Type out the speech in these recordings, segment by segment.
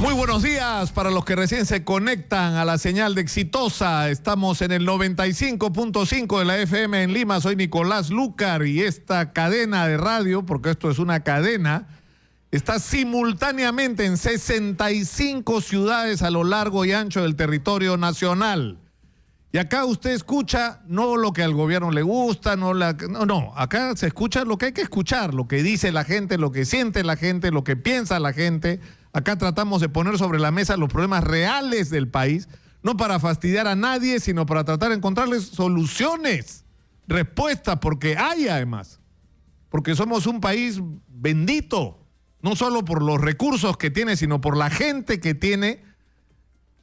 Muy buenos días para los que recién se conectan a la señal de Exitosa. Estamos en el 95.5 de la FM en Lima. Soy Nicolás Lucar y esta cadena de radio, porque esto es una cadena, está simultáneamente en 65 ciudades a lo largo y ancho del territorio nacional. Y acá usted escucha no lo que al gobierno le gusta, no, acá se escucha lo que hay que escuchar, lo que dice la gente, lo que siente la gente, lo que piensa la gente. Acá tratamos de poner sobre la mesa los problemas reales del país, no para fastidiar a nadie, sino para tratar de encontrarles soluciones, respuestas, porque hay además, porque somos un país bendito, no solo por los recursos que tiene, sino por la gente que tiene,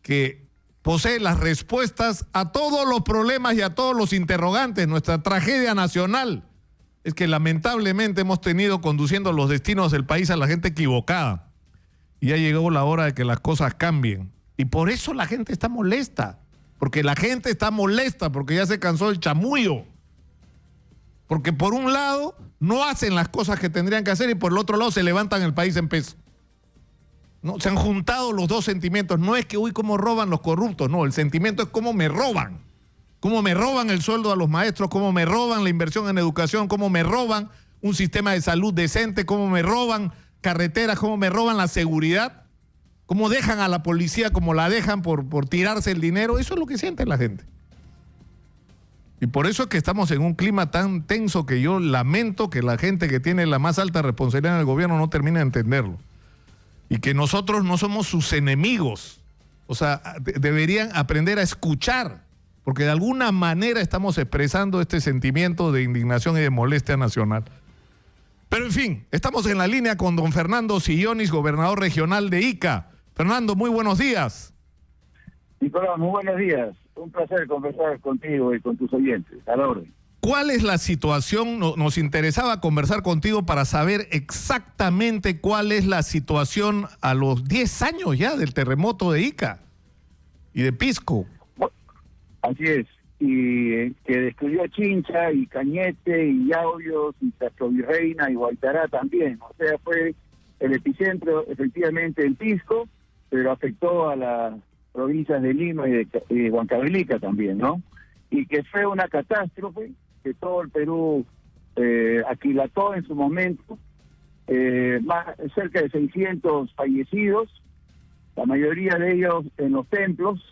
que posee las respuestas a todos los problemas y a todos los interrogantes. Nuestra tragedia nacional es que lamentablemente hemos tenido conduciendo los destinos del país a la gente equivocada. Y ya llegó la hora de que las cosas cambien. Y por eso la gente está molesta. Porque la gente está molesta, porque ya se cansó del chamullo. Porque por un lado no hacen las cosas que tendrían que hacer y por el otro lado se levantan el país en peso. ¿No? Se han juntado los dos sentimientos. No es que, uy, cómo roban los corruptos. No, el sentimiento es cómo me roban. Cómo me roban el sueldo a los maestros, cómo me roban la inversión en educación, cómo me roban un sistema de salud decente, cómo me roban carreteras, cómo me roban la seguridad, cómo dejan a la policía como la dejan por tirarse el dinero. Eso es lo que siente la gente. Y por eso es que estamos en un clima tan tenso que yo lamento que la gente que tiene la más alta responsabilidad en el gobierno no termine de entenderlo. Y que nosotros no somos sus enemigos. O sea, deberían aprender a escuchar, porque de alguna manera estamos expresando este sentimiento de indignación y de molestia nacional. Pero en fin, estamos en la línea con don Fernando Sillonis, gobernador regional de Ica. Fernando, muy buenos días. Nicolás, muy buenos días. Un placer conversar contigo y con tus oyentes. A la orden. ¿Cuál es la situación? Nos interesaba conversar contigo para saber exactamente cuál es la situación a los 10 años ya del terremoto de Ica y de Pisco. Así es. Y que destruyó Chincha y Cañete y Yauyos y Castro Virreina y Guaitará también. O sea, fue el epicentro efectivamente en Pisco, pero afectó a las provincias de Lima y de Huancavelica también, ¿no? Y que fue una catástrofe que todo el Perú aquilató en su momento, cerca de 600 fallecidos, la mayoría de ellos en los templos,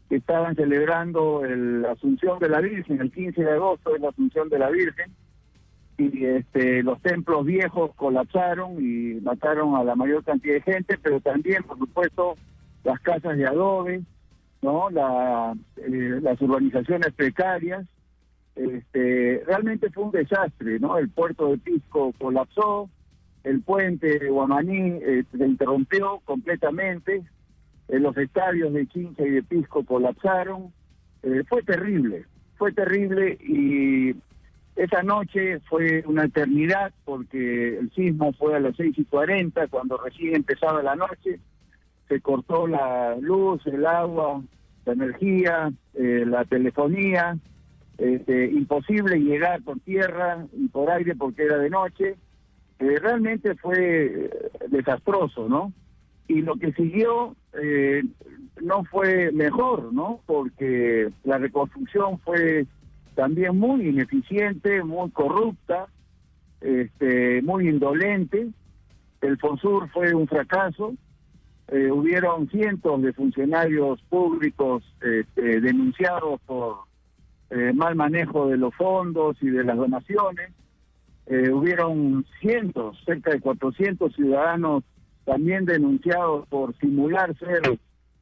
que estaban celebrando la Asunción de la Virgen. El 15 de agosto es la Asunción de la Virgen, y los templos viejos colapsaron y mataron a la mayor cantidad de gente, pero también, por supuesto, las casas de adobe, ¿no? Las urbanizaciones precarias. Realmente fue un desastre, ¿no? El puerto de Pisco colapsó, el puente de Guamaní se interrumpió completamente, los estadios de Chincha y de Pisco colapsaron. Fue terrible y esa noche fue una eternidad porque el sismo fue a las 6:40, cuando recién empezaba la noche. Se cortó la luz, el agua, la energía, la telefonía. Imposible llegar por tierra y por aire porque era de noche. Realmente fue desastroso, ¿no? Y lo que siguió no fue mejor, ¿no? Porque la reconstrucción fue también muy ineficiente, muy corrupta, muy indolente. El Fonsur fue un fracaso. Hubieron cientos de funcionarios públicos denunciados por mal manejo de los fondos y de las donaciones. Hubieron cientos, cerca de 400 ciudadanos también denunciados por simular ser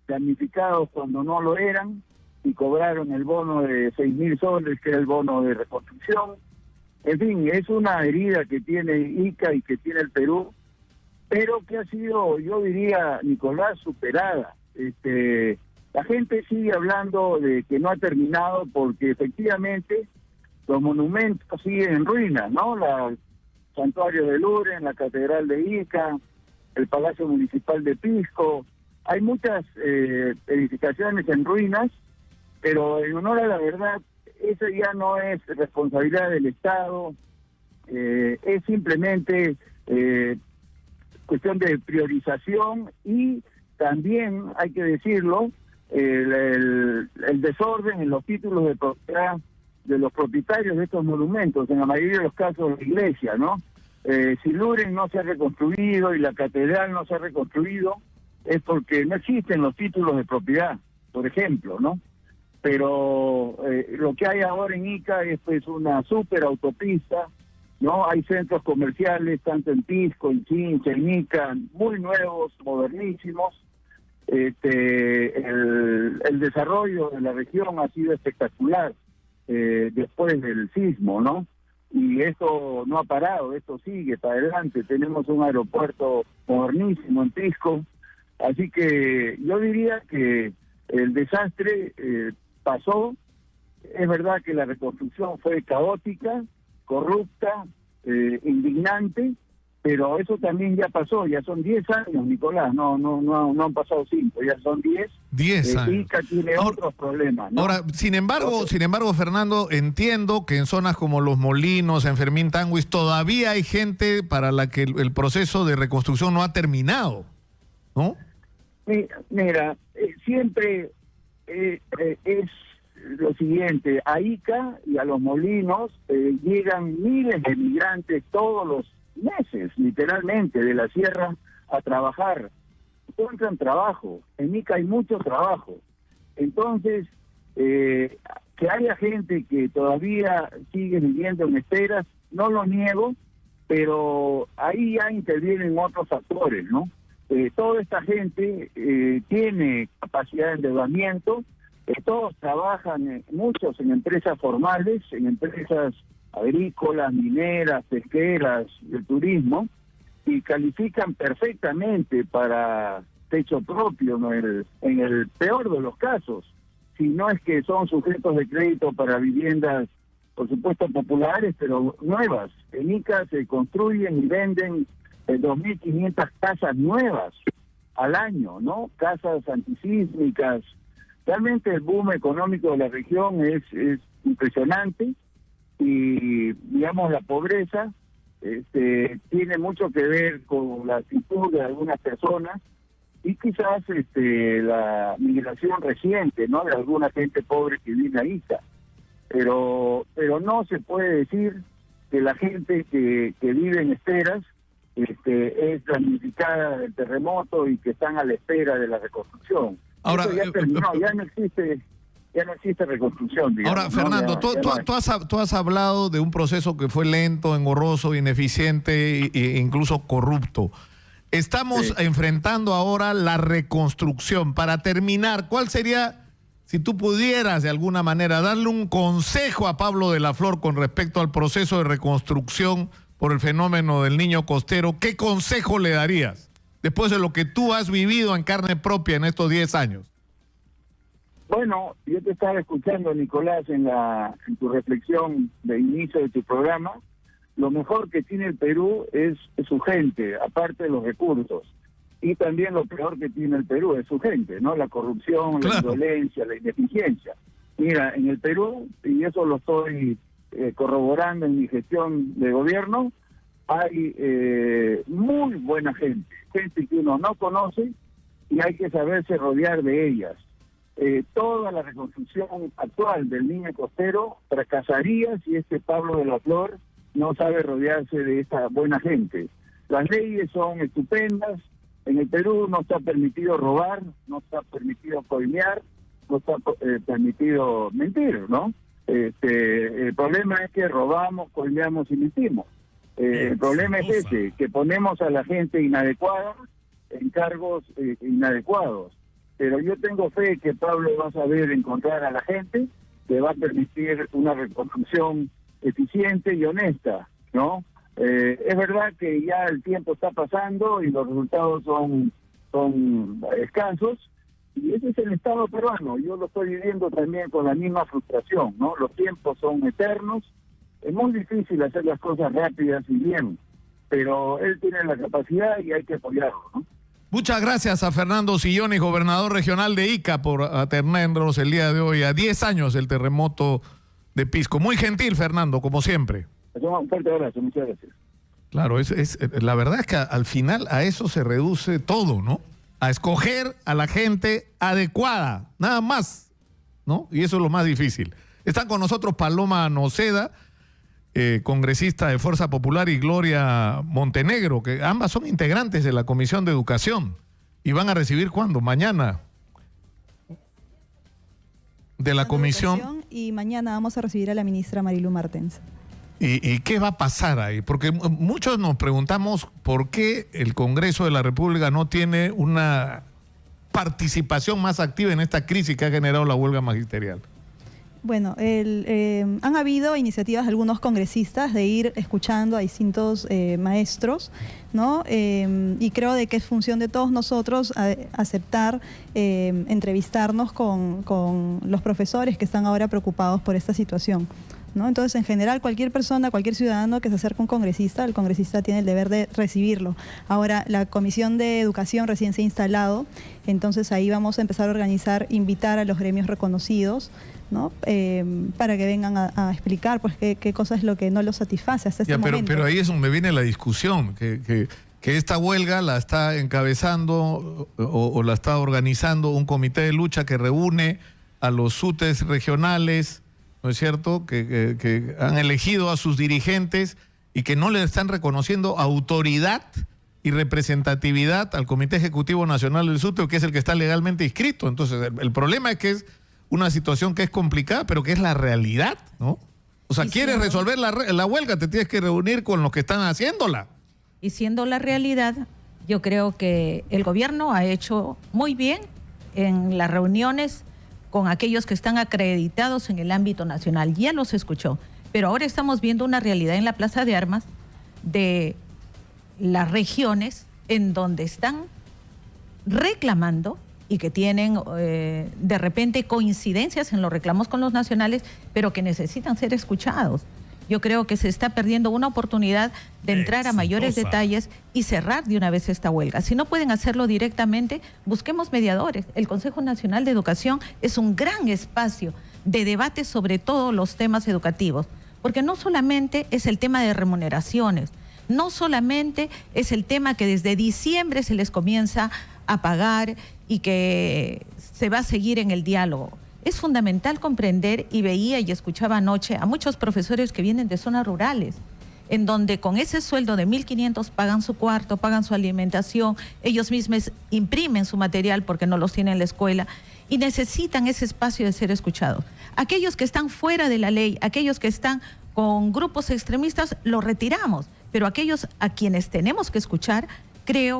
damnificados cuando no lo eran y cobraron el bono de 6.000 soles, que era el bono de reconstrucción. En fin, es una herida que tiene Ica y que tiene el Perú, pero que ha sido, yo diría, Nicolás, superada. La gente sigue hablando de que no ha terminado porque efectivamente los monumentos siguen en ruinas, ¿no? El Santuario de Luren, la Catedral de Ica, el Palacio Municipal de Pisco. Hay muchas edificaciones en ruinas, pero en honor a la verdad, eso ya no es responsabilidad del Estado, es simplemente cuestión de priorización y también hay que decirlo, el desorden en los títulos de propiedad de los propietarios de estos monumentos, en la mayoría de los casos la iglesia, ¿no? Si Luren no se ha reconstruido y la catedral no se ha reconstruido, es porque no existen los títulos de propiedad, por ejemplo, ¿no? Pero lo que hay ahora en Ica es pues una super autopista, ¿no? Hay centros comerciales, tanto en Pisco, en Chincha, en Ica, muy nuevos, modernísimos. El desarrollo de la región ha sido espectacular después del sismo, ¿no? Y esto no ha parado, esto sigue para adelante. Tenemos un aeropuerto modernísimo en Pisco, así que yo diría que el desastre pasó. Es verdad que la reconstrucción fue caótica, corrupta, indignante, pero eso también ya pasó, ya son 10 años, Nicolás, no han pasado 5, ya son 10. 10 años. Ica tiene otros problemas, ¿no? Ahora, sin embargo, Fernando, entiendo que en zonas como Los Molinos, en Fermín Tanguis, todavía hay gente para la que el proceso de reconstrucción no ha terminado, ¿no? Mira, siempre es lo siguiente, a Ica y a Los Molinos llegan miles de migrantes todos los meses, literalmente, de la sierra a trabajar. Encuentran trabajo, en Ica hay mucho trabajo. Entonces, que haya gente que todavía sigue viviendo en esteras, no lo niego, pero ahí ya intervienen otros factores, ¿no? Toda esta gente tiene capacidad de endeudamiento, todos trabajan, muchos en empresas formales, en empresas agrícolas, mineras, pesqueras, de turismo, y califican perfectamente para techo propio, ¿no? En el peor de los casos, si no es que son sujetos de crédito para viviendas, por supuesto populares, pero nuevas. En Ica se construyen y venden 2.500 casas nuevas al año, ¿no? Casas antisísmicas. Realmente el boom económico de la región es impresionante, y digamos la pobreza tiene mucho que ver con la actitud de algunas personas y quizás la migración reciente, ¿no? De alguna gente pobre que viene a Ica. Pero no se puede decir que la gente que vive en esteras es damnificada del terremoto y que están a la espera de la reconstrucción. Ahora, eso ya terminó, ya no existe reconstrucción, digamos. Ahora, Fernando, ¿no? tú has hablado de un proceso que fue lento, engorroso, ineficiente e incluso corrupto. Estamos enfrentando ahora la reconstrucción. Para terminar, ¿cuál sería, si tú pudieras de alguna manera darle un consejo a Pablo de la Flor con respecto al proceso de reconstrucción por el fenómeno del Niño Costero, qué consejo le darías después de lo que tú has vivido en carne propia en estos 10 años? Bueno, yo te estaba escuchando, Nicolás, en tu reflexión de inicio de tu programa. Lo mejor que tiene el Perú es su gente, aparte de los recursos. Y también lo peor que tiene el Perú es su gente, ¿no? La corrupción, claro, la indolencia, la ineficiencia. Mira, en el Perú, y eso lo estoy corroborando en mi gestión de gobierno, hay muy buena gente que uno no conoce y hay que saberse rodear de ellas. Toda la reconstrucción actual del Niño Costero fracasaría si Pablo de la Flor no sabe rodearse de esta buena gente. Las leyes son estupendas. En el Perú no está permitido robar, no está permitido coimear, no está permitido mentir, ¿no? El problema es que robamos, coimeamos y mentimos. El problema es que ponemos a la gente inadecuada en cargos inadecuados. Pero yo tengo fe que Pablo va a saber encontrar a la gente que va a permitir una reconstrucción eficiente y honesta, ¿no? Es verdad que ya el tiempo está pasando y los resultados son escasos, y ese es el Estado peruano. Yo lo estoy viviendo también con la misma frustración, ¿no? Los tiempos son eternos, es muy difícil hacer las cosas rápidas y bien, pero él tiene la capacidad y hay que apoyarlo, ¿no? Muchas gracias a Fernando Sillones, gobernador regional de Ica, por atendernos el día de hoy, a 10 años del terremoto de Pisco. Muy gentil, Fernando, como siempre. Un fuerte abrazo, muchas gracias. Claro, la verdad es que al final a eso se reduce todo, ¿no? a escoger a la gente adecuada, nada más, ¿no? Y eso es lo más difícil. Están con nosotros Paloma Noceda, congresista de Fuerza Popular, y Gloria Montenegro, que ambas son integrantes de la Comisión de Educación. ¿Y van a recibir cuándo? Mañana. De la comisión. Y mañana vamos a recibir a la ministra Marilu Martens. ¿Y qué va a pasar ahí? Porque muchos nos preguntamos por qué el Congreso de la República no tiene una participación más activa en esta crisis que ha generado la huelga magisterial. Bueno, han habido iniciativas de algunos congresistas de ir escuchando a distintos maestros, ¿no? Y creo de que es función de todos nosotros aceptar entrevistarnos con los profesores que están ahora preocupados por esta situación, ¿no? Entonces, en general, cualquier persona, cualquier ciudadano que se acerque a un congresista, el congresista tiene el deber de recibirlo. Ahora, la Comisión de Educación recién se ha instalado, entonces ahí vamos a empezar a organizar, invitar a los gremios reconocidos, ¿no? Para que vengan a explicar pues qué cosa es lo que no los satisface hasta este momento. Pero ahí es donde viene la discusión, que esta huelga la está encabezando o la está organizando un comité de lucha que reúne a los SUTES regionales, ¿no es cierto?, que han elegido a sus dirigentes y que no le están reconociendo autoridad y representatividad al Comité Ejecutivo Nacional del SUTE, que es el que está legalmente inscrito. Entonces, el problema es que es una situación que es complicada, pero que es la realidad, ¿no? O sea, quieres resolver la huelga, te tienes que reunir con los que están haciéndola. Y siendo la realidad, yo creo que el gobierno ha hecho muy bien en las reuniones con aquellos que están acreditados en el ámbito nacional. Ya los escuchó, pero ahora estamos viendo una realidad en la Plaza de Armas de las regiones en donde están reclamando y que tienen de repente coincidencias en los reclamos con los nacionales, pero que necesitan ser escuchados. Yo creo que se está perdiendo una oportunidad de entrar a mayores detalles y cerrar de una vez esta huelga. Si no pueden hacerlo directamente, busquemos mediadores. El Consejo Nacional de Educación es un gran espacio de debate sobre todos los temas educativos, porque no solamente es el tema de remuneraciones, no solamente es el tema que desde diciembre se les comienza a pagar y que se va a seguir en el diálogo. Es fundamental comprender, y veía y escuchaba anoche a muchos profesores que vienen de zonas rurales, en donde con ese sueldo de 1.500 pagan su cuarto, pagan su alimentación, ellos mismos imprimen su material porque no los tienen en la escuela y necesitan ese espacio de ser escuchados. Aquellos que están fuera de la ley, aquellos que están con grupos extremistas, los retiramos, pero aquellos a quienes tenemos que escuchar,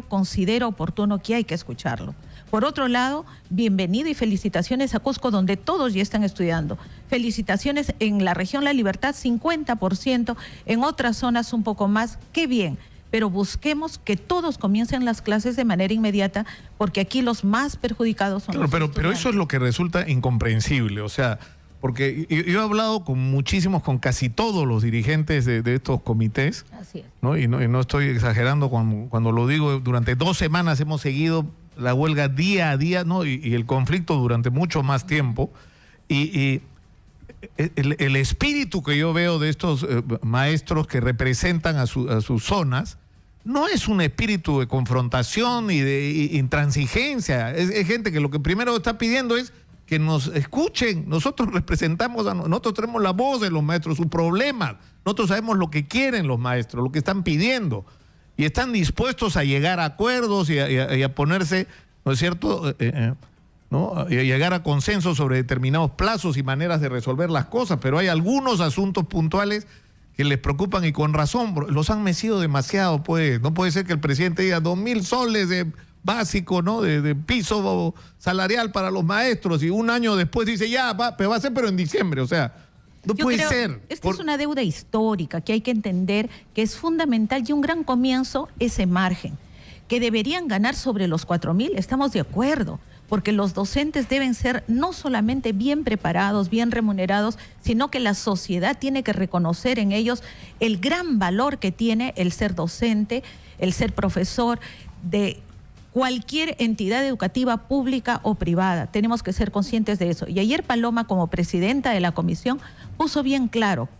considero oportuno que hay que escucharlo. Por otro lado, bienvenido y felicitaciones a Cusco, donde todos ya están estudiando. Felicitaciones en la región La Libertad, 50%, en otras zonas un poco más. ¡Qué bien! Pero busquemos que todos comiencen las clases de manera inmediata, porque aquí los más perjudicados son los estudiantes. Pero eso es lo que resulta incomprensible, o sea, porque yo he hablado con casi todos los dirigentes de estos comités. Así es. ¿No? Y no estoy exagerando cuando lo digo. Durante 2 semanas hemos seguido la huelga día a día, ¿no? Y el conflicto durante mucho más tiempo. Y el espíritu que yo veo de estos maestros que representan a sus zonas no es un espíritu de confrontación y de intransigencia. Es gente que lo que primero está pidiendo es que nos escuchen. Nosotros representamos, nosotros tenemos la voz de los maestros, sus problemas. Nosotros sabemos lo que quieren los maestros, lo que están pidiendo. Y están dispuestos a llegar a acuerdos y a ponerse, ¿no es cierto?, ¿no?, y a llegar a consensos sobre determinados plazos y maneras de resolver las cosas. Pero hay algunos asuntos puntuales que les preocupan y con razón. Los han mecido demasiado, pues. No puede ser que el presidente diga 2.000 soles de básico, ¿no?, de piso salarial para los maestros, y un año después dice pero va a ser en diciembre, o sea, no puede ser. Esta es una deuda histórica que hay que entender que es fundamental, y un gran comienzo ese margen, que deberían ganar sobre los 4.000, estamos de acuerdo, porque los docentes deben ser no solamente bien preparados, bien remunerados, sino que la sociedad tiene que reconocer en ellos el gran valor que tiene el ser docente, el ser profesor de cualquier entidad educativa pública o privada. Tenemos que ser conscientes de eso. Y ayer Paloma, como presidenta de la comisión, puso bien claro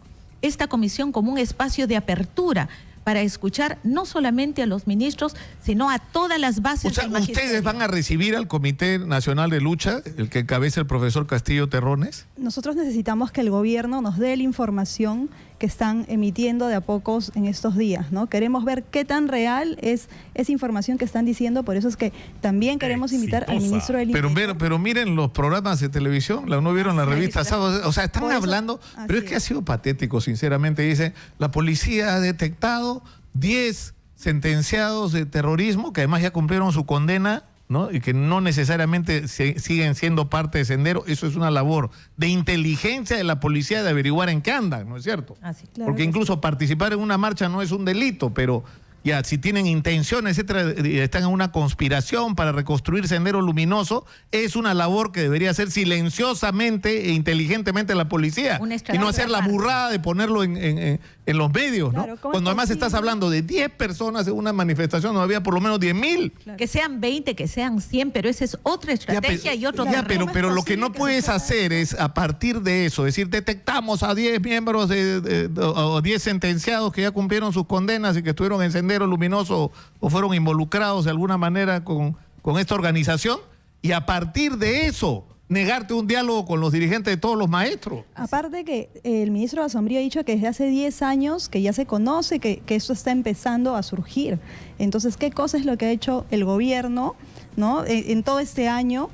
esta comisión como un espacio de apertura para escuchar no solamente a los ministros, sino a todas las bases O sea, del magisterio. ¿ustedes van a recibir al Comité Nacional de Lucha, el que encabeza el profesor Castillo Terrones? Nosotros necesitamos que el gobierno nos dé la información que están emitiendo de a pocos en estos días, ¿no? Queremos ver qué tan real es esa información que están diciendo, por eso es que también queremos invitar al ministro del Interior. Pero miren los programas de televisión, ¿no vieron la revista Sábado? O sea, están Por eso, hablando, pero es que ha sido patético, sinceramente. Dice, la policía ha detectado 10 sentenciados de terrorismo que además ya cumplieron su condena, ¿no? Y que no necesariamente siguen siendo parte de Sendero. Eso es una labor de inteligencia de la policía de averiguar en qué andan, ¿no es cierto? Así. Claro Porque que incluso participar en una marcha no es un delito, pero ya si tienen intención, etcétera, y están en una conspiración para reconstruir Sendero Luminoso, es una labor que debería hacer silenciosamente e inteligentemente la policía y no hacer la burrada de ponerlo en los medios, ¿no? Claro, ¿cómo Cuando es además posible? estás hablando de 10 personas en una manifestación, no había por lo menos 10,000. Claro. Que sean 20, que sean 100, pero esa es otra estrategia y otro Ya, terreno. pero ¿Cómo es lo que no posible que puedes se pueda hacer es, a partir de eso, decir, detectamos a 10 miembros o 10 sentenciados que ya cumplieron sus condenas y que estuvieron en Sendero Luminoso o fueron involucrados de alguna manera con esta organización, y a partir de eso negarte un diálogo con los dirigentes de todos los maestros. Aparte que el ministro Basombrío ha dicho que desde hace 10 años que ya se conoce que esto está empezando a surgir. Entonces, ¿qué cosa es lo que ha hecho el gobierno, ¿no? En todo este año?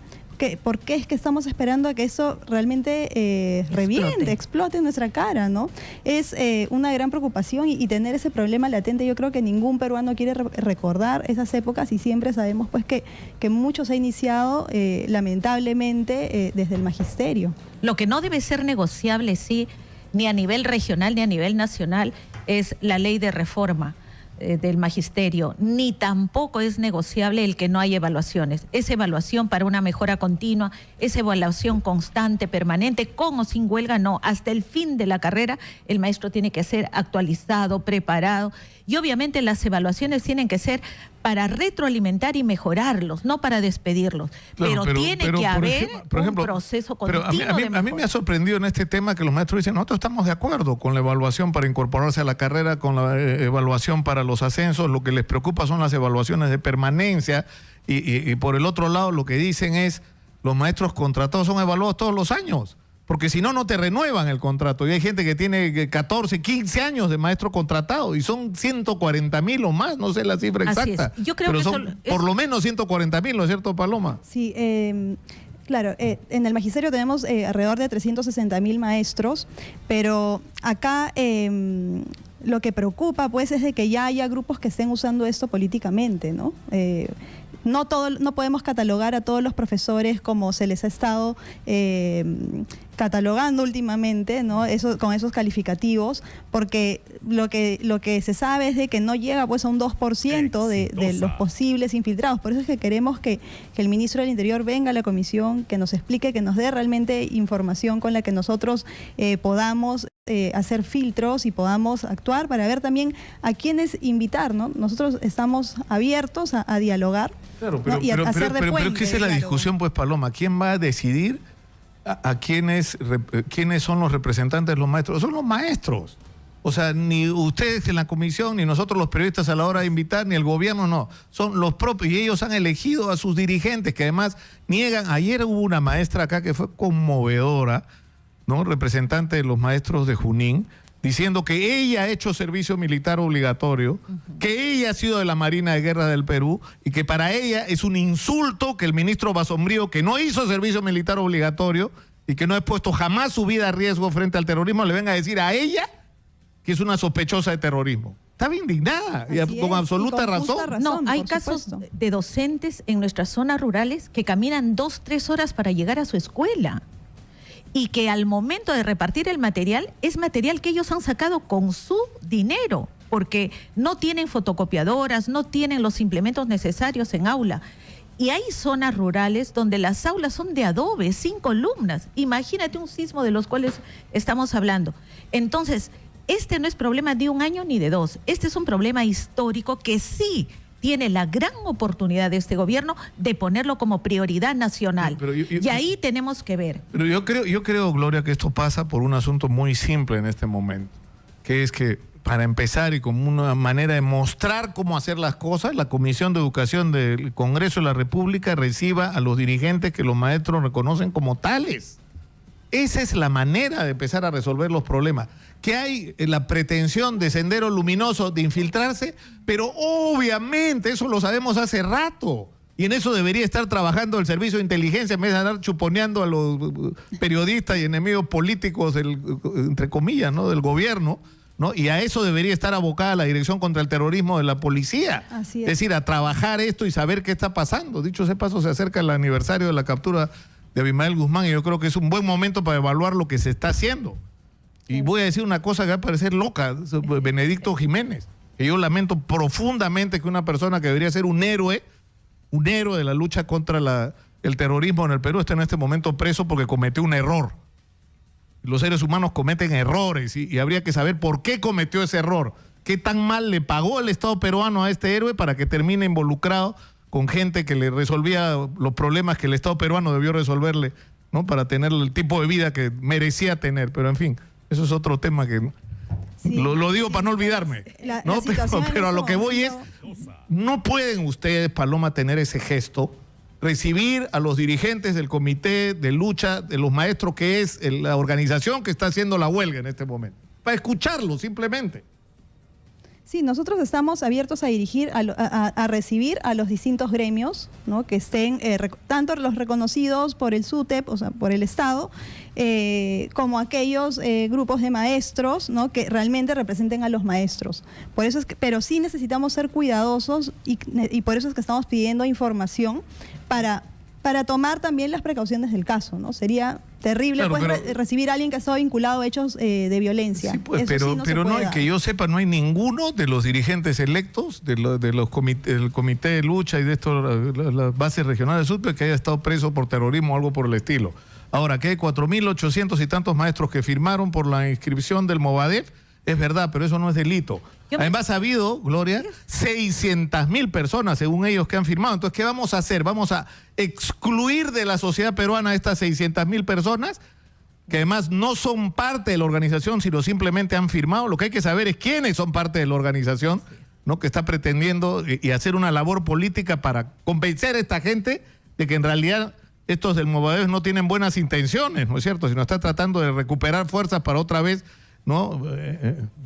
¿Por qué es que estamos esperando a que eso realmente reviente, explote en nuestra cara, ¿no? Es una gran preocupación y tener ese problema latente. Yo creo que ningún peruano quiere recordar esas épocas, y siempre sabemos pues que mucho se ha iniciado lamentablemente desde el magisterio. Lo que no debe ser negociable, sí, ni a nivel regional ni a nivel nacional, es la ley de reforma del magisterio, ni tampoco es negociable el que no haya evaluaciones. Es evaluación para una mejora continua, es evaluación constante, permanente, con o sin huelga, no. Hasta el fin de la carrera el maestro tiene que ser actualizado, preparado, y obviamente las evaluaciones tienen que ser para retroalimentar y mejorarlos, no para despedirlos. Claro, pero tiene que haber un proceso continuo a mí me ha sorprendido en este tema que los maestros dicen, nosotros estamos de acuerdo con la evaluación para incorporarse a la carrera, con la evaluación para los ascensos, lo que les preocupa son las evaluaciones de permanencia, y por el otro lado lo que dicen es, los maestros contratados son evaluados todos los años, porque si no, no te renuevan el contrato. Y hay gente que tiene 14, 15 años de maestro contratado y son 140,000 o más, no sé la cifra exacta. Yo creo pero que son por lo menos 140,000, ¿no es cierto, Paloma? Sí, claro, en el magisterio tenemos alrededor de 360,000 maestros, pero acá lo que preocupa pues es de que ya haya grupos que estén usando esto políticamente, ¿no? No podemos catalogar a todos los profesores como se les ha estado catalogando últimamente, ¿no? Con esos calificativos, porque lo que se sabe es de que no llega pues a un 2% de los posibles infiltrados. Por eso es que queremos que el ministro del Interior venga a la comisión, que nos explique, que nos dé realmente información con la que nosotros podamos hacer filtros y podamos actuar para ver también a quiénes invitar, ¿no? Nosotros estamos abiertos a dialogar. Claro, ¿no? Y a hacer de pero puente que esa es la de discusión, pues, Paloma. ¿Quién va a decidir a quiénes son los representantes de los maestros? Son los maestros. O sea, ni ustedes en la comisión, ni nosotros los periodistas a la hora de invitar, ni el gobierno, no. Son los propios, y ellos han elegido a sus dirigentes, que además niegan. Ayer hubo una maestra acá que fue conmovedora, ¿no? Representante de los maestros de Junín, diciendo que ella ha hecho servicio militar obligatorio, que ella ha sido de la Marina de Guerra del Perú, y que para ella es un insulto que el ministro Basombrío, que no hizo servicio militar obligatorio y que no ha puesto jamás su vida a riesgo frente al terrorismo, le venga a decir a ella que es una sospechosa de terrorismo. Estaba indignada, con absoluta razón. No, hay casos de docentes en nuestras zonas rurales que caminan 2-3 horas para llegar a su escuela, y que al momento de repartir el material, es material que ellos han sacado con su dinero, porque no tienen fotocopiadoras, no tienen los implementos necesarios en aula. Y hay zonas rurales donde las aulas son de adobe, sin columnas. Imagínate un sismo de los cuales estamos hablando. Entonces, este no es problema de un año ni de dos. Este es un problema histórico que sí tiene la gran oportunidad de este gobierno de ponerlo como prioridad nacional. Y ahí tenemos que ver. Pero yo creo, Gloria, que esto pasa por un asunto muy simple en este momento, que es que para empezar y como una manera de mostrar cómo hacer las cosas, la Comisión de Educación del Congreso de la República reciba a los dirigentes que los maestros reconocen como tales. Esa es la manera de empezar a resolver los problemas. Que hay la pretensión de Sendero Luminoso de infiltrarse, pero obviamente eso lo sabemos hace rato. Y en eso debería estar trabajando el servicio de inteligencia en vez de andar chuponeando a los periodistas y enemigos políticos, entre comillas, ¿no?, del gobierno, ¿no? Y a eso debería estar abocada la Dirección contra el Terrorismo de la Policía. Así es decir, a trabajar esto y saber qué está pasando. Dicho sea paso, se acerca el aniversario de la captura de Abimael Guzmán y yo creo que es un buen momento para evaluar lo que se está haciendo. Y voy a decir una cosa que va a parecer loca, Benedicto Jiménez, que yo lamento profundamente que una persona que debería ser un héroe de la lucha contra el terrorismo en el Perú esté en este momento preso porque cometió un error. Los seres humanos cometen errores y habría que saber por qué cometió ese error. ¿Qué tan mal le pagó el Estado peruano a este héroe para que termine involucrado con gente que le resolvía los problemas que el Estado peruano debió resolverle, ¿no?, para tener el tipo de vida que merecía tener? Pero en fin, eso es otro tema que sí, lo digo para no olvidarme. ¿No? Pero a lo que voy es, no pueden ustedes, Paloma, tener ese gesto, recibir a los dirigentes del Comité de Lucha de los Maestros, que es la organización que está haciendo la huelga en este momento, para escucharlos simplemente. Sí, nosotros estamos abiertos a dirigir, a recibir a los distintos gremios, ¿no?, que estén, tanto los reconocidos por el SUTEP, o sea, por el Estado, como aquellos grupos de maestros, ¿no?, que realmente representen a los maestros. Por eso es que, pero sí necesitamos ser cuidadosos y por eso es que estamos pidiendo información para tomar también las precauciones del caso, ¿no? Sería terrible, claro, pues, recibir a alguien que ha estado vinculado a hechos de violencia. Sí, pues, pero no, que yo sepa, no hay ninguno de los dirigentes electos del comité de lucha y de las bases regionales del sur que haya estado preso por terrorismo o algo por el estilo. Ahora, que hay 4.800 y tantos maestros que firmaron por la inscripción del Movadef, es verdad, pero eso no es delito. Además ha habido, Gloria, 600.000 personas, según ellos, que han firmado. Entonces, ¿qué vamos a hacer? ¿Vamos a excluir de la sociedad peruana a estas 600.000 personas que además no son parte de la organización, sino simplemente han firmado? Lo que hay que saber es quiénes son parte de la organización, ¿no?, que está pretendiendo y hacer una labor política para convencer a esta gente de que en realidad estos del Movadef no tienen buenas intenciones, ¿no es cierto?, sino está tratando de recuperar fuerzas para otra vez, ¿no?,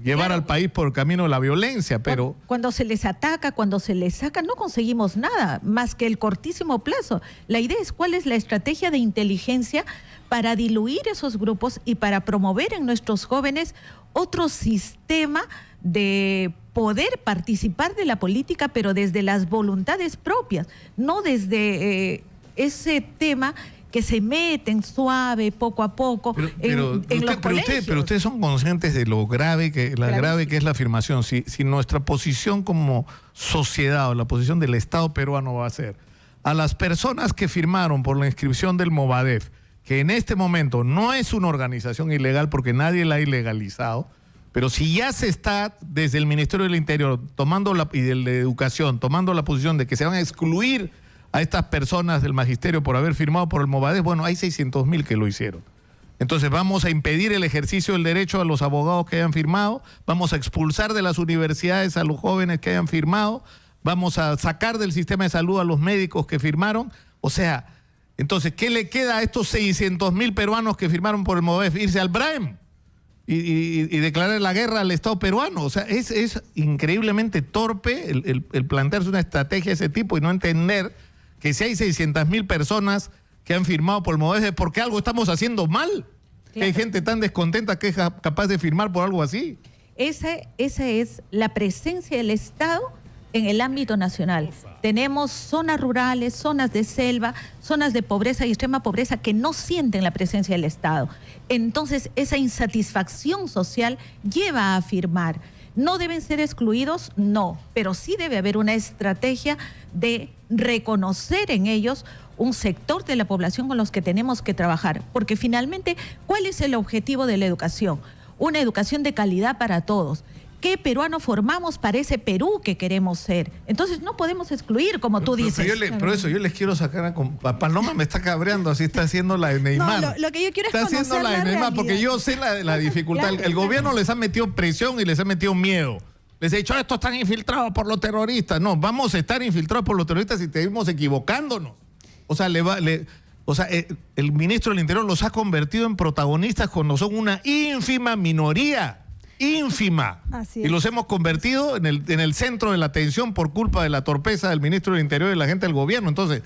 llevar, claro, al país por el camino de la violencia. Pero cuando se les ataca, cuando se les saca, no conseguimos nada más que el cortísimo plazo. La idea es cuál es la estrategia de inteligencia para diluir esos grupos y para promover en nuestros jóvenes otro sistema de poder participar de la política, pero desde las voluntades propias, no desde ese tema que se meten suave, poco a poco, en los colegios. Pero ustedes son conscientes de lo grave que es la afirmación. Si nuestra posición como sociedad o la posición del Estado peruano va a ser a las personas que firmaron por la inscripción del Movadef, que en este momento no es una organización ilegal porque nadie la ha ilegalizado, pero si ya se está desde el Ministerio del Interior y del de Educación tomando la posición de que se van a excluir a estas personas del magisterio por haber firmado por el Movadef, bueno, hay 600.000 que lo hicieron. Entonces vamos a impedir el ejercicio del derecho a los abogados que hayan firmado, vamos a expulsar de las universidades a los jóvenes que hayan firmado, vamos a sacar del sistema de salud a los médicos que firmaron. O sea, entonces, ¿qué le queda a estos 600.000 peruanos que firmaron por el Movadef? Irse al Braem y declarar la guerra al Estado peruano. O sea, es increíblemente torpe el plantearse una estrategia de ese tipo y no entender que si hay 600.000 personas que han firmado por el Movadef es porque algo estamos haciendo mal. Claro. Hay gente tan descontenta que es capaz de firmar por algo así. Esa es la presencia del Estado en el ámbito nacional. Tenemos zonas rurales, zonas de selva, zonas de pobreza y extrema pobreza que no sienten la presencia del Estado. Entonces, esa insatisfacción social lleva a firmar. ¿No deben ser excluidos? No, pero sí debe haber una estrategia de reconocer en ellos un sector de la población con los que tenemos que trabajar. Porque finalmente, ¿cuál es el objetivo de la educación? Una educación de calidad para todos. qué peruano formamos para ese Perú que queremos ser. Entonces no podemos excluir, como tú dices. Por eso yo les quiero sacar a Paloma, me está cabreando, así está haciendo la de Neymar. No, lo que yo quiero es está haciendo la de Neymar, realidad. porque yo sé la dificultad. Claro. El gobierno les ha metido presión y les ha metido miedo. Les he dicho, estos están infiltrados por los terroristas. No, vamos a estar infiltrados por los terroristas si seguimos equivocándonos. O sea, el ministro del Interior los ha convertido en protagonistas cuando son una ínfima minoría. Ínfima. Así Y es. los hemos convertido en el centro de la atención por culpa de la torpeza del ministro del Interior y la gente del gobierno. Entonces,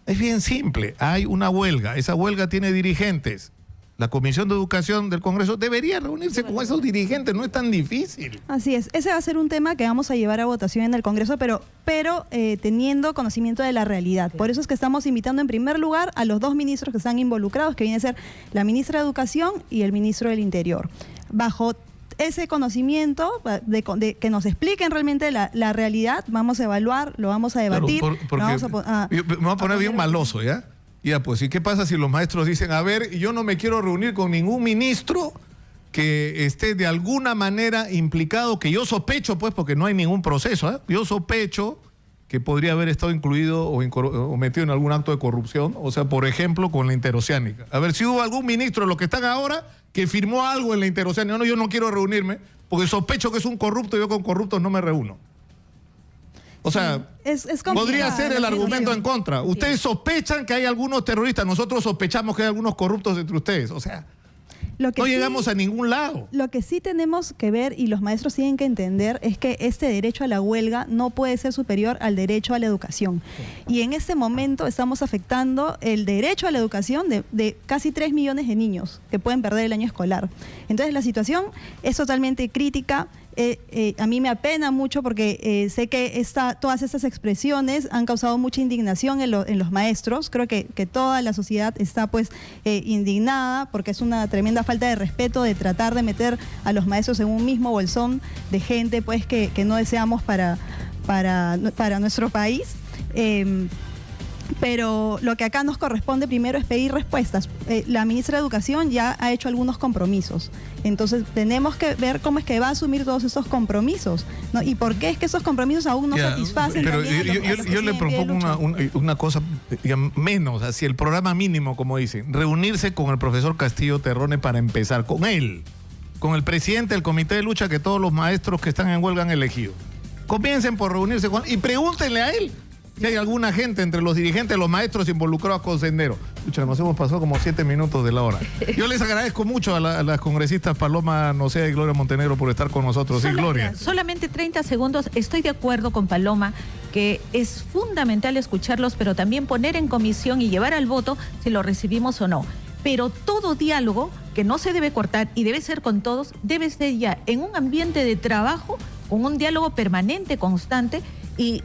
es bien simple. Hay una huelga. Esa huelga tiene dirigentes. La Comisión de Educación del Congreso debería reunirse con esos dirigentes. No es tan difícil. Así es. Ese va a ser un tema que vamos a llevar a votación en el Congreso, pero teniendo conocimiento de la realidad. Por eso es que estamos invitando en primer lugar a los dos ministros que están involucrados, que viene a ser la ministra de Educación y el ministro del Interior. Bajo ese conocimiento, de que nos expliquen realmente la realidad, vamos a evaluar, lo vamos a debatir. Claro, me voy a poner bien maloso, ¿ya? Ya, pues, ¿y qué pasa si los maestros dicen, a ver, yo no me quiero reunir con ningún ministro que esté de alguna manera implicado, que yo sospecho, pues, porque no hay ningún proceso, ¿eh? Yo sospecho que podría haber estado incluido o metido en algún acto de corrupción, o sea, por ejemplo, con la Interoceánica. A ver, si hubo algún ministro de los que están ahora que firmó algo en la Interoceánica. No, yo no quiero reunirme porque sospecho que es un corrupto y yo con corruptos no me reúno. O sea, es podría ser el argumento en contra. Ustedes sospechan que hay algunos terroristas, nosotros sospechamos que hay algunos corruptos entre ustedes. O sea, no llegamos a ningún lado. Lo que sí tenemos que ver, y los maestros tienen que entender, es que este derecho a la huelga no puede ser superior al derecho a la educación. Y en este momento estamos afectando el derecho a la educación de casi 3 millones de niños que pueden perder el año escolar. Entonces la situación es totalmente crítica. A mí me apena mucho porque sé que todas estas expresiones han causado mucha indignación en los maestros. Creo que toda la sociedad está pues indignada porque es una tremenda falta de respeto de tratar de meter a los maestros en un mismo bolsón de gente pues que no deseamos para nuestro país. Pero lo que acá nos corresponde primero es pedir respuestas. La ministra de Educación ya ha hecho algunos compromisos. Entonces tenemos que ver cómo es que va a asumir todos esos compromisos, ¿no? Y por qué es que esos compromisos aún no satisfacen. Pero yo le propongo una cosa menos, así el programa mínimo, como dicen, reunirse con el profesor Castillo Terrones para empezar, con él, con el presidente del comité de lucha que todos los maestros que están en huelga han elegido. Comiencen por reunirse con él y pregúntenle a él si hay alguna gente entre los dirigentes, los maestros involucrados con Sendero. Escucha, nos hemos pasado como 7 minutos de la hora. Yo les agradezco mucho a las congresistas Paloma Noceda y Gloria Montenegro por estar con nosotros. Sí, Gloria. Solamente 30 segundos. Estoy de acuerdo con Paloma que es fundamental escucharlos, pero también poner en comisión y llevar al voto si lo recibimos o no. Pero todo diálogo que no se debe cortar y debe ser con todos, debe ser ya en un ambiente de trabajo, con un diálogo permanente, constante, y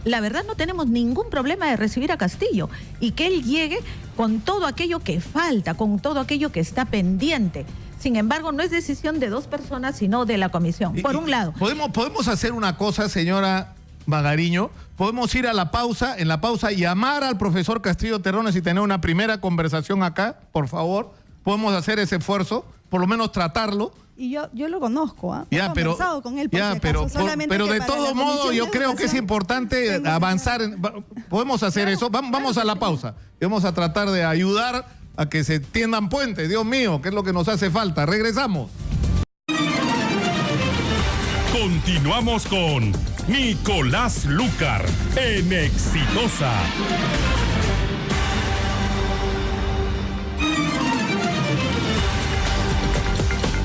la verdad no tenemos ningún problema de recibir a Castillo y que él llegue con todo aquello que falta, con todo aquello que está pendiente. Sin embargo, no es decisión de 2 personas, sino de la comisión, por un lado. ¿Podemos hacer una cosa, señora Magariño? Podemos ir a la pausa, en la pausa llamar al profesor Castillo Terrones y tener una primera conversación acá, por favor. Podemos hacer ese esfuerzo, por lo menos tratarlo. Y yo lo conozco, ¿ah? Ya, he conversado con él, pero de todo modo yo creo que es importante avanzar. Podemos hacer eso. Vamos a la pausa. Vamos a tratar de ayudar a que se tiendan puentes. Dios mío, que es lo que nos hace falta. Regresamos. Continuamos con Nicolás Lúcar en Exitosa.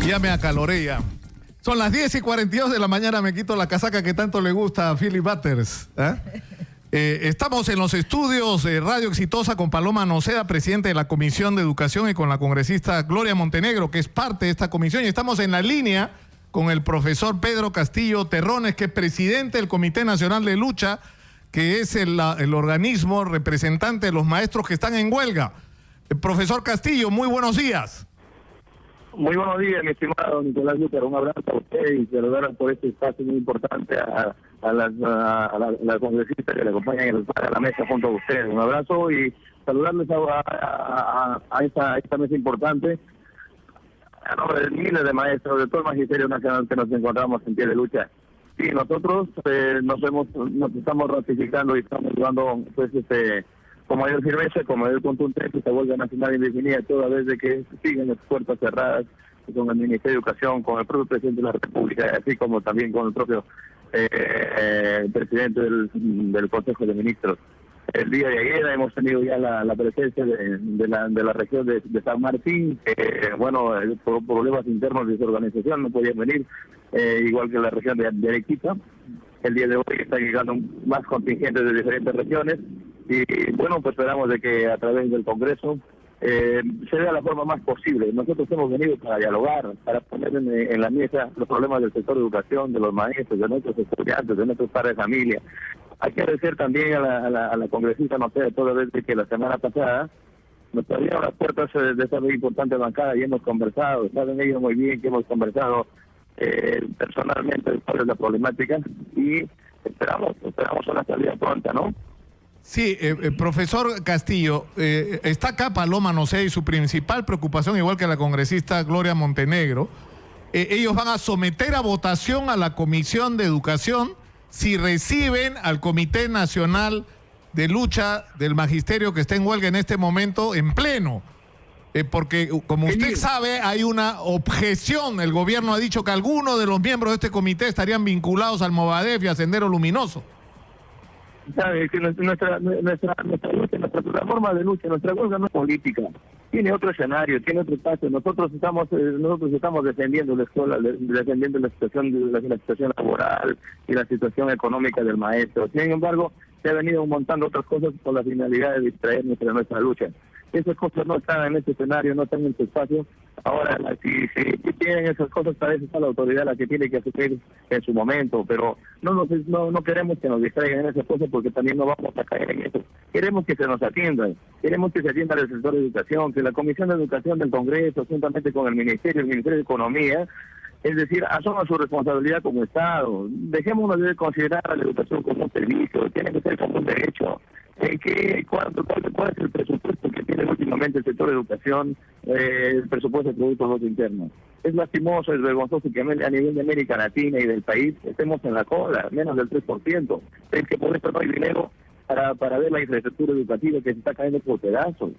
Ya me acaloré ya. Son las 10:42 de la mañana, me quito la casaca que tanto le gusta a Philip Butters. Estamos en los estudios de Radio Exitosa con Paloma Noceda, presidente de la Comisión de Educación, y con la congresista Gloria Montenegro, que es parte de esta comisión. Y estamos en la línea con el profesor Pedro Castillo Terrones, que es presidente del Comité Nacional de Lucha, que es el organismo representante de los maestros que están en huelga. Profesor Castillo, muy buenos días. Muy buenos días, mi estimado Nicolás Lúcar. Un abrazo a usted y saludar por este espacio muy importante a la congresista que le acompaña a la mesa junto a ustedes. Un abrazo y saludarles a esta mesa importante. a nombre de miles de maestros de todo el magisterio nacional que nos encontramos en pie de lucha. Sí, nosotros nos estamos ratificando y estamos llevando pues con mayor firmeza, con mayor contundencia esta huelga nacional indefinida, toda vez de que siguen las puertas cerradas con el Ministerio de Educación, con el propio presidente de la República, así como también con el propio presidente del Consejo de Ministros. El día de ayer hemos tenido ya la presencia de la región de San Martín, que por problemas internos de su organización no podían venir, igual que la región de Arequipa. El día de hoy están llegando más contingentes de diferentes regiones y bueno, pues esperamos de que a través del Congreso se vea la forma más posible. Nosotros hemos venido para dialogar, para poner en la mesa los problemas del sector de educación, de los maestros, de nuestros estudiantes, de nuestros padres de familia. Hay que agradecer también a la congresista, no sé, toda vez que la semana pasada nos abrieron las puertas de esta muy importante bancada y hemos conversado. Saben ellos muy bien que hemos conversado personalmente sobre la problemática y esperamos una salida pronta, ¿no? Sí, profesor Castillo, está acá Paloma Noceda y su principal preocupación, igual que la congresista Gloria Montenegro, ellos van a someter a votación a la Comisión de Educación si reciben al Comité Nacional de Lucha del Magisterio que está en huelga en este momento en pleno. Porque, como usted sabe, hay una objeción. El gobierno ha dicho que algunos de los miembros de este comité estarían vinculados al Movadef y a Sendero Luminoso. Sabe que nuestra plataforma de lucha, nuestra huelga no es política, tiene otro escenario, tiene otro espacio. Nosotros estamos defendiendo la escuela, defendiendo la situación laboral y la situación económica del maestro. Sin embargo, se ha venido montando otras cosas con la finalidad de distraer nuestra lucha. Esas cosas no están en este escenario, no están en este espacio. Ahora, si tienen esas cosas, tal vez está la autoridad la que tiene que asumir en su momento, pero no queremos que nos distraigan en esas cosas porque también no vamos a caer en eso. Queremos que se nos atiendan, queremos que se atienda al sector de educación, que la Comisión de Educación del Congreso, juntamente con el Ministerio de Economía, es decir, asuma su responsabilidad como Estado. Dejémonos de considerar a la educación como un servicio, tiene que ser como un derecho. ¿Cuál es el presupuesto que tiene últimamente el sector de educación, el presupuesto de Producto Bruto Interno? Es lastimoso, es vergonzoso que a nivel de América Latina y del país estemos en la cola, menos del 3%. Es que por esto no hay dinero para ver la infraestructura educativa que se está cayendo por pedazos.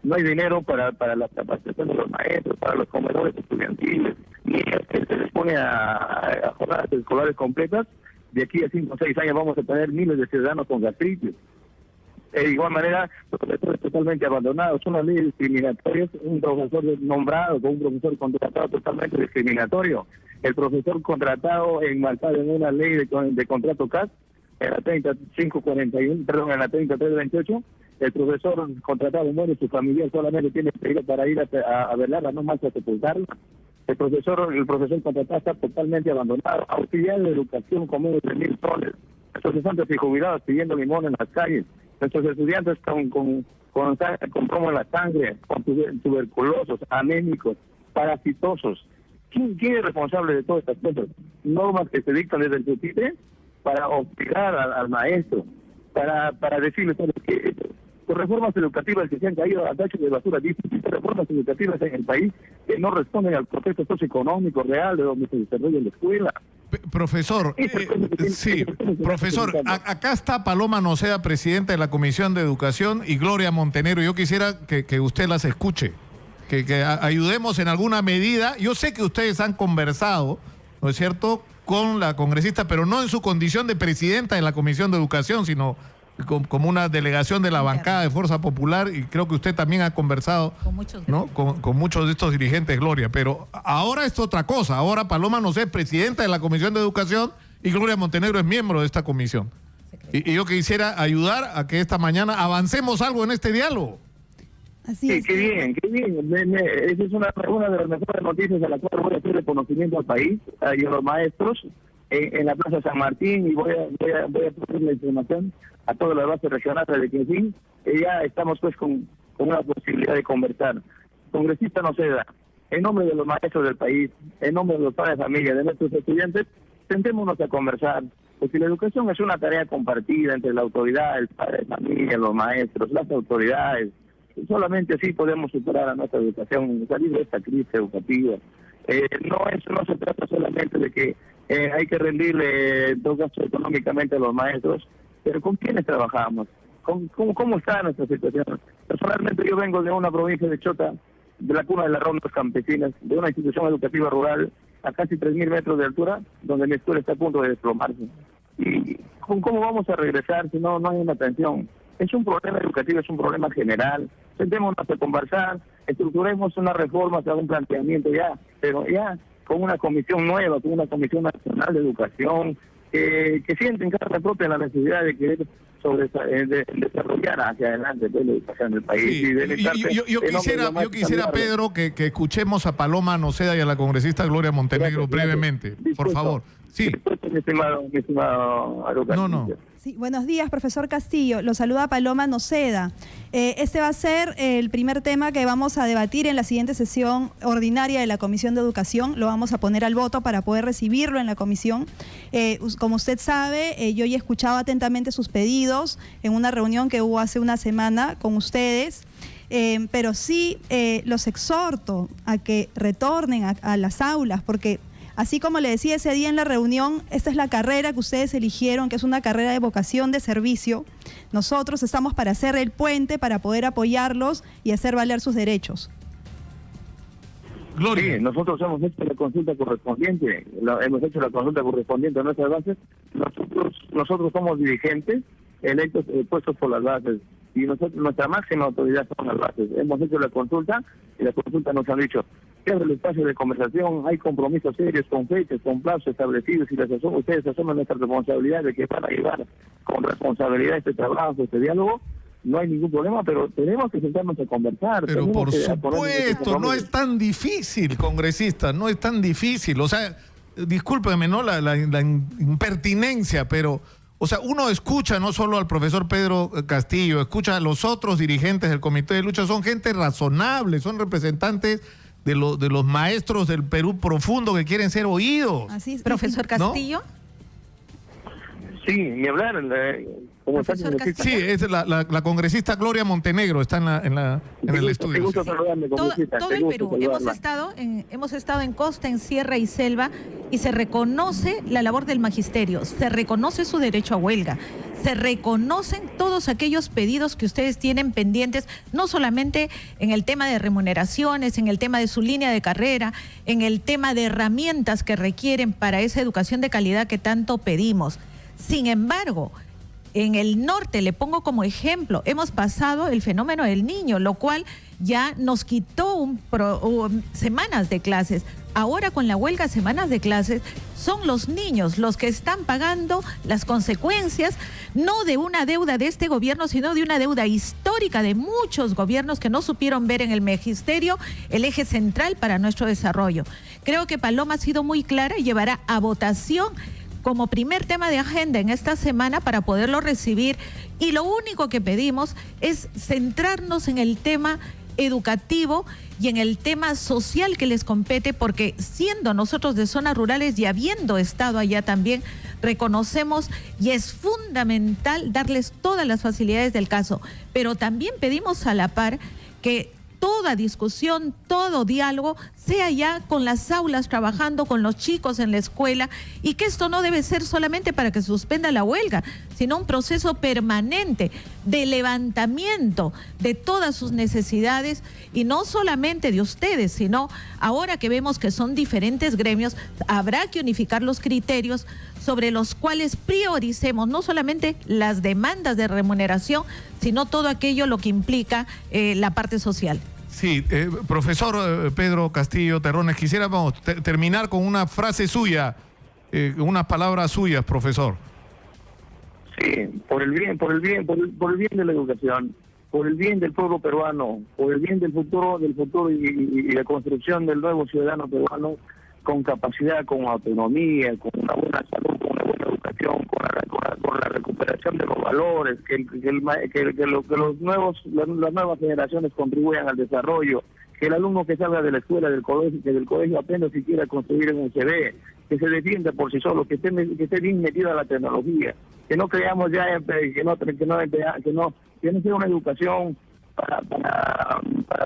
No hay dinero para la capacitación de los maestros, para los comedores estudiantiles, ni que se les pone a jornadas escolares completas. De aquí a 5 o 6 años vamos a tener miles de ciudadanos con gastritis. De igual manera, los profesores totalmente abandonados, son las leyes discriminatorias, un profesor nombrado con un profesor contratado totalmente discriminatorio. El profesor contratado enmarcado en una ley de contrato CAS, en la 3541, perdón, en la 3328, el profesor contratado muere, su familia solamente tiene que ir para ir a velarla, no más a sepultarla. El profesor contratado está totalmente abandonado. Auxiliar de educación con menos de 1.000 soles. Nuestros cesantes y jubilados pidiendo limón en las calles. Nuestros estudiantes con plomo en la sangre, con tuberculosos, anémicos, parasitosos. ¿Quién es responsable de todas estas cosas? Normas que se dictan desde el pupitre para obligar al maestro, para decirle que por reformas educativas que se han caído a tachos de basura, reformas educativas en el país que no responden al contexto socioeconómico real de donde se desarrolla la escuela. Profesor, profesor, acá está Paloma Noceda, presidenta de la Comisión de Educación, y Gloria Montenegro. Yo quisiera que usted las escuche, que ayudemos en alguna medida. Yo sé que ustedes han conversado, ¿no es cierto?, con la congresista, pero no en su condición de presidenta de la Comisión de Educación, sino como una delegación de la bancada de Fuerza Popular, y creo que usted también ha conversado con muchos de estos dirigentes, Gloria, pero ahora es otra cosa. Ahora Paloma Noceda es presidenta de la Comisión de Educación y Gloria Montenegro es miembro de esta comisión. Y yo quisiera ayudar a que esta mañana avancemos algo en este diálogo. Así es. Qué bien. Esa es una de las mejores noticias a la cual voy a hacer reconocimiento al país y a los maestros en la Plaza San Martín, y voy a poner la información a toda la base regional de que en fin, ya estamos pues con una posibilidad de conversar. Congresista Noceda, en nombre de los maestros del país, en nombre de los padres de familia, de nuestros estudiantes, sentémonos a conversar, porque la educación es una tarea compartida entre la autoridad, el padre de familia, los maestros, las autoridades, solamente así podemos superar a nuestra educación, salir de esta crisis educativa. No se trata solamente de que hay que rendirle dos gastos económicamente a los maestros, pero ¿con quiénes trabajamos? ¿Cómo está nuestra situación? Personalmente yo vengo de una provincia de Chota, de la cuna de las rondas campesinas, de una institución educativa rural a casi 3.000 metros de altura, donde mi escuela está a punto de desplomarse. ¿Y cómo vamos a regresar si no hay una atención? Es un problema educativo, es un problema general. Sentémonos a conversar, estructuremos una reforma, hacer un planteamiento pero ya con una comisión nueva, con una comisión nacional de educación, que sienten carga propia la necesidad de querer de desarrollar hacia adelante la educación del país. Sí. Yo quisiera, Pedro, que escuchemos a Paloma Noceda y a la congresista Gloria Montenegro brevemente, por favor. Sí. Mi estimado Lucas. No. Sí, buenos días, profesor Castillo. Lo saluda Paloma Noceda. Este va a ser el primer tema que vamos a debatir en la siguiente sesión ordinaria de la Comisión de Educación. Lo vamos a poner al voto para poder recibirlo en la comisión. Como usted sabe, yo ya he escuchado atentamente sus pedidos en una reunión que hubo hace una semana con ustedes. Pero sí los exhorto a que retornen a las aulas, porque así como le decía ese día en la reunión, esta es la carrera que ustedes eligieron, que es una carrera de vocación de servicio. Nosotros estamos para hacer el puente, para poder apoyarlos y hacer valer sus derechos. Gloria. Sí, nosotros hemos hecho la consulta correspondiente, a nuestras bases. Nosotros somos dirigentes electos, puestos por las bases, y nuestra máxima autoridad son las bases. Hemos hecho la consulta y la consulta nos han dicho que es el espacio de conversación, hay compromisos serios, con fechas, con plazos establecidos, y ustedes asumen nuestra responsabilidad de que van a llevar con responsabilidad este trabajo, este diálogo. No hay ningún problema, pero tenemos que sentarnos a conversar. Pero por supuesto, no es tan difícil, congresista, no es tan difícil. O sea, discúlpeme, ¿no? La impertinencia, pero, o sea, uno escucha no solo al profesor Pedro Castillo, escucha a los otros dirigentes del Comité de Lucha, son gente razonable, son representantes de los maestros del Perú profundo que quieren ser oídos. Así es, profesor Castillo. ¿No? Sí, ni hablar. Sí, es la congresista Gloria Montenegro, está en el estudio. Te gusta saludarme, todo el Perú. Hemos estado en costa, en sierra y selva, y se reconoce la labor del magisterio, se reconoce su derecho a huelga, se reconocen todos aquellos pedidos que ustedes tienen pendientes, no solamente en el tema de remuneraciones, en el tema de su línea de carrera, en el tema de herramientas que requieren para esa educación de calidad que tanto pedimos. Sin embargo, en el norte, le pongo como ejemplo, hemos pasado el fenómeno del Niño, lo cual ya nos quitó semanas de clases. Ahora con la huelga, semanas de clases, son los niños los que están pagando las consecuencias, no de una deuda de este gobierno, sino de una deuda histórica de muchos gobiernos que no supieron ver en el magisterio el eje central para nuestro desarrollo. Creo que Paloma ha sido muy clara y llevará a votación como primer tema de agenda en esta semana para poderlo recibir, y lo único que pedimos es centrarnos en el tema educativo y en el tema social que les compete, porque siendo nosotros de zonas rurales y habiendo estado allá también, reconocemos y es fundamental darles todas las facilidades del caso, pero también pedimos a la par que toda discusión, todo diálogo sea ya con las aulas, trabajando con los chicos en la escuela, y que esto no debe ser solamente para que se suspenda la huelga, sino un proceso permanente de levantamiento de todas sus necesidades, y no solamente de ustedes, sino ahora que vemos que son diferentes gremios, habrá que unificar los criterios sobre los cuales prioricemos no solamente las demandas de remuneración, sino todo aquello lo que implica la parte social. Sí, profesor Pedro Castillo Terrones, quisiéramos terminar con una frase suya, unas palabras suyas, profesor. Sí, por el bien de la educación, por el bien del pueblo peruano, por el bien del futuro y la construcción del nuevo ciudadano peruano, con capacidad, con autonomía, con una buena salud, con una buena educación, con la recuperación de los valores, que las nuevas generaciones contribuyan al desarrollo, que el alumno que salga de la escuela, del colegio aprenda siquiera a construir en un CV, que se defienda por sí solo, que esté bien metido a la tecnología, que no creamos ya, que no sea una educación para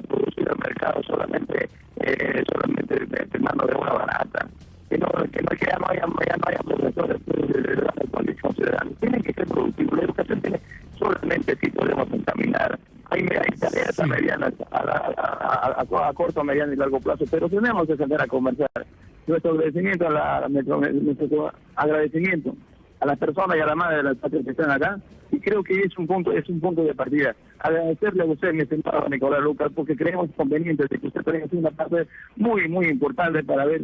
producir al mercado solamente de mano de obra barata. Que ya no haya profesores de la condición ciudadana. Tienen que ser productivos. La educación tiene solamente si podemos encaminar. Hay tareas a medianas, a corto, mediano y largo plazo, pero tenemos que salir a conversar. Nuestro agradecimiento nuestro agradecimiento a las personas y a la madre de las patrias que están acá, y creo que es un punto de partida. Agradecerle a usted, mi estimado Nicolás Lucas, porque creemos conveniente de que usted tenga una parte muy, muy importante para ver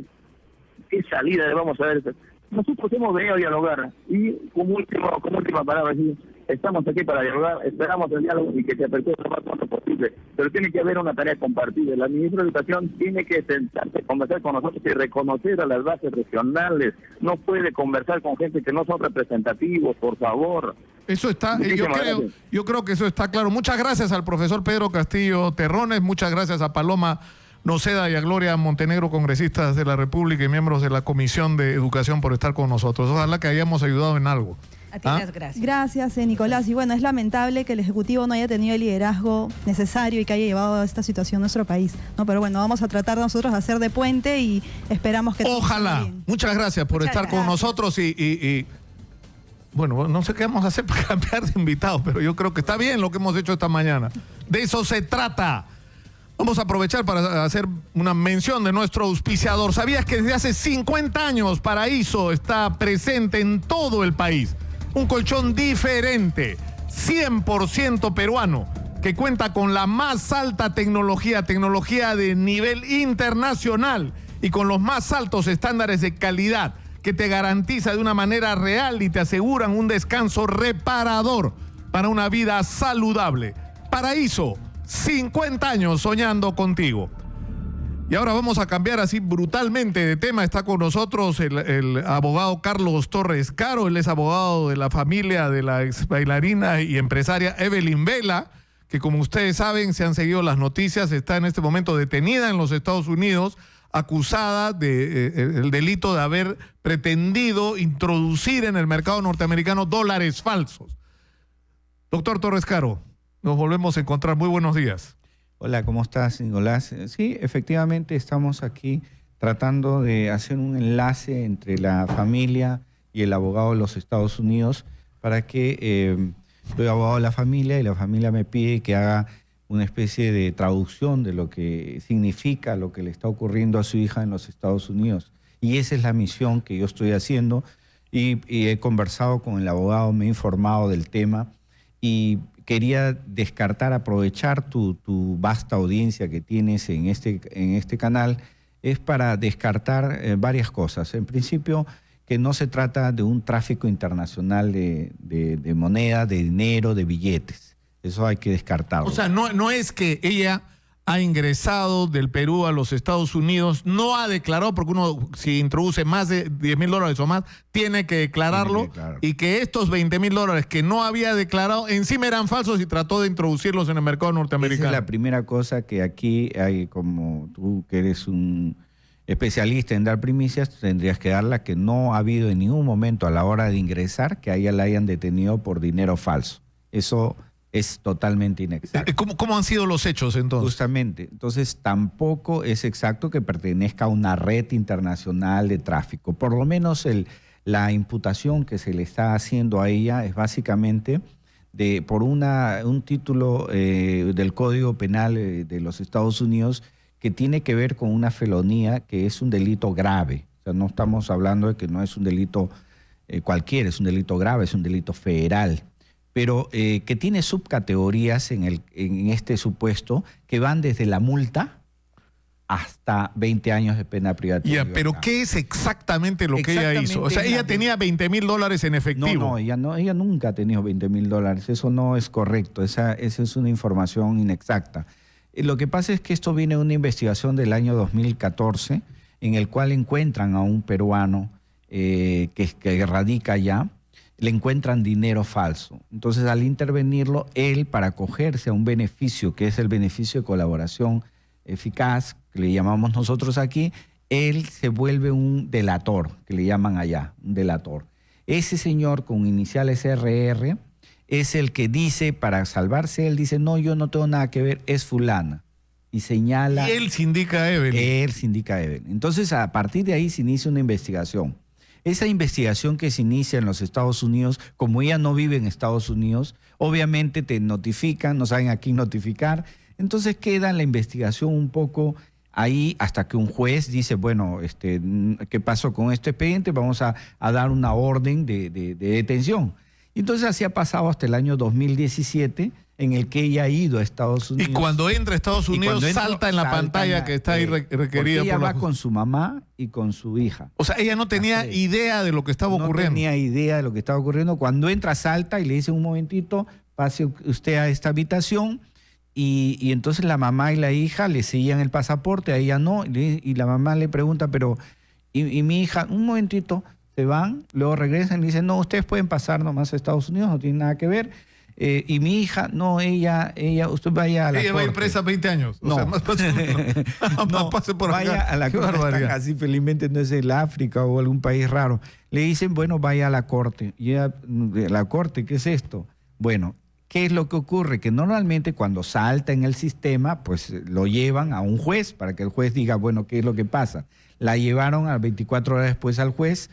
qué salida le vamos a ver. Nosotros hemos venido a dialogar, y como última palabra, ¿sí? Estamos aquí para dialogar, esperamos el diálogo y que se aperture lo más pronto posible, pero tiene que haber una tarea compartida. La ministra de Educación tiene que sentarse, conversar con nosotros y reconocer a las bases regionales. No puede conversar con gente que no son representativos, por favor. Eso está, yo creo que eso está claro. Muchas gracias al profesor Pedro Castillo Terrones, muchas gracias a Paloma Noceda y a Gloria Montenegro, congresistas de la República y miembros de la Comisión de Educación, por estar con nosotros. Ojalá que hayamos ayudado en algo. A ti las gracias. Gracias, Nicolás. Y bueno, es lamentable que el Ejecutivo no haya tenido el liderazgo necesario y que haya llevado a esta situación a nuestro país, ¿no? Pero bueno, vamos a tratar nosotros de hacer de puente y esperamos que... Ojalá. Muchas gracias por estar con nosotros y bueno, no sé qué vamos a hacer para cambiar de invitados, pero yo creo que está bien lo que hemos hecho esta mañana. De eso se trata. Vamos a aprovechar para hacer una mención de nuestro auspiciador. ¿Sabías que desde hace 50 años Paraíso está presente en todo el país? Un colchón diferente, 100% peruano, que cuenta con la más alta tecnología de nivel internacional y con los más altos estándares de calidad, que te garantiza de una manera real y te aseguran un descanso reparador para una vida saludable. Paraíso, 50 años soñando contigo. Y ahora vamos a cambiar así brutalmente de tema. Está con nosotros el abogado Carlos Torres Caro. Él es abogado de la familia de la ex bailarina y empresaria Evelyn Vela, que como ustedes saben, se han seguido las noticias, está en este momento detenida en los Estados Unidos, acusada del delito de haber pretendido introducir en el mercado norteamericano dólares falsos. Doctor Torres Caro, nos volvemos a encontrar. Muy buenos días. Hola, ¿cómo estás, Nicolás? Sí, efectivamente estamos aquí tratando de hacer un enlace entre la familia y el abogado de los Estados Unidos para que soy abogado de la familia y la familia me pide que haga una especie de traducción de lo que significa lo que le está ocurriendo a su hija en los Estados Unidos. Y esa es la misión que yo estoy haciendo y he conversado con el abogado, me he informado del tema y quería aprovechar tu vasta audiencia que tienes en este canal, es para descartar varias cosas. En principio, que no se trata de un tráfico internacional de moneda, de dinero, de billetes. Eso hay que descartarlo. O sea, no es que ella ha ingresado del Perú a los Estados Unidos, no ha declarado, porque uno si introduce más de $10,000 o más, tiene que declararlo, y que estos $20,000 que no había declarado encima eran falsos y trató de introducirlos en el mercado norteamericano. Esa es la primera cosa que aquí hay, como tú que eres un especialista en dar primicias, tendrías que darla, que no ha habido en ningún momento a la hora de ingresar que a ella la hayan detenido por dinero falso. Eso es totalmente inexacto. ¿Cómo han sido los hechos entonces? Justamente. Entonces tampoco es exacto que pertenezca a una red internacional de tráfico. Por lo menos la imputación que se le está haciendo a ella es básicamente por un título del Código Penal de los Estados Unidos que tiene que ver con una felonía que es un delito grave. O sea, no estamos hablando de que no es un delito cualquiera, es un delito grave, es un delito federal, pero que tiene subcategorías en este supuesto que van desde la multa hasta 20 años de pena privativa. Pero ¿qué es exactamente lo que ella hizo? O sea, ella tenía $20,000 en efectivo. Ella nunca ha tenido $20,000. Eso no es correcto. Esa es una información inexacta. Lo que pasa es que esto viene de una investigación del año 2014 en el cual encuentran a un peruano que radica allá, le encuentran dinero falso. Entonces, al intervenirlo, él, para acogerse a un beneficio, que es el beneficio de colaboración eficaz, que le llamamos nosotros aquí, él se vuelve un delator, que le llaman allá, un delator. Ese señor con iniciales RR es el que dice, para salvarse, él dice, no, yo no tengo nada que ver, es fulana. Y señala... Y él se indica a Evelyn. Él se indica a Evelyn. Entonces, a partir de ahí se inicia una investigación. Esa investigación que se inicia en los Estados Unidos, como ella no vive en Estados Unidos, obviamente te notifican, no saben a quién notificar. Entonces queda la investigación un poco ahí hasta que un juez dice, bueno, ¿qué pasó con este expediente? Vamos a dar una orden de detención. Y entonces así ha pasado hasta el año 2017, en el que ella ha ido a Estados Unidos. Y cuando entra a Estados Unidos salta en la pantalla que está ahí requerida. Ella va con su mamá y con su hija. O sea, ella no tenía idea de lo que estaba ocurriendo. No tenía idea de lo que estaba ocurriendo. Cuando entra, salta y le dice, un momentito, pase usted a esta habitación. Y entonces la mamá y la hija le seguían el pasaporte, a ella no. Y la mamá le pregunta, pero, ¿y mi hija? Un momentito, se van, luego regresan y le dicen, no, ustedes pueden pasar nomás a Estados Unidos, no tiene nada que ver. Y mi hija, no, ella, usted vaya a la corte. Ella va a ir presa 20 años. No, o sea, más pase por vaya acá. a la corte. Así felizmente no es el África o algún país raro. Le dicen, bueno, vaya a la corte. Y ella, ¿la corte? ¿Qué es esto? Bueno, ¿qué es lo que ocurre? Que normalmente cuando salta en el sistema, pues lo llevan a un juez para que el juez diga, bueno, ¿qué es lo que pasa? La llevaron a 24 horas después al juez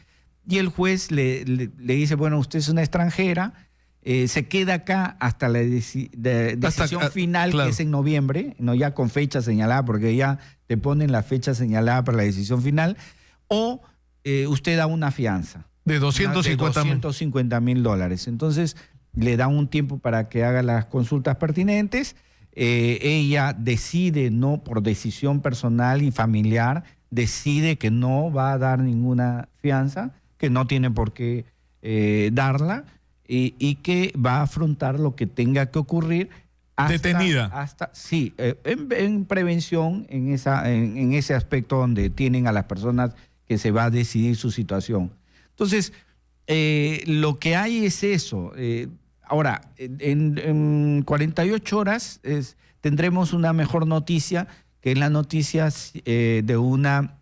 y el juez le dice, bueno, usted es una extranjera, se queda acá hasta la decisión final, claro, que es en noviembre, no ya con fecha señalada, porque ya te ponen la fecha señalada para la decisión final, o usted da una fianza. De $250,000. Entonces, le dan un tiempo para que haga las consultas pertinentes. Ella decide, no por decisión personal y familiar, decide que no va a dar ninguna fianza, que no tiene por qué darla, y que va a afrontar lo que tenga que ocurrir. Detenida. Sí, en prevención, en ese aspecto donde tienen a las personas que se va a decidir su situación. Entonces, lo que hay es eso. Ahora, en 48 horas tendremos una mejor noticia, que es la noticia de una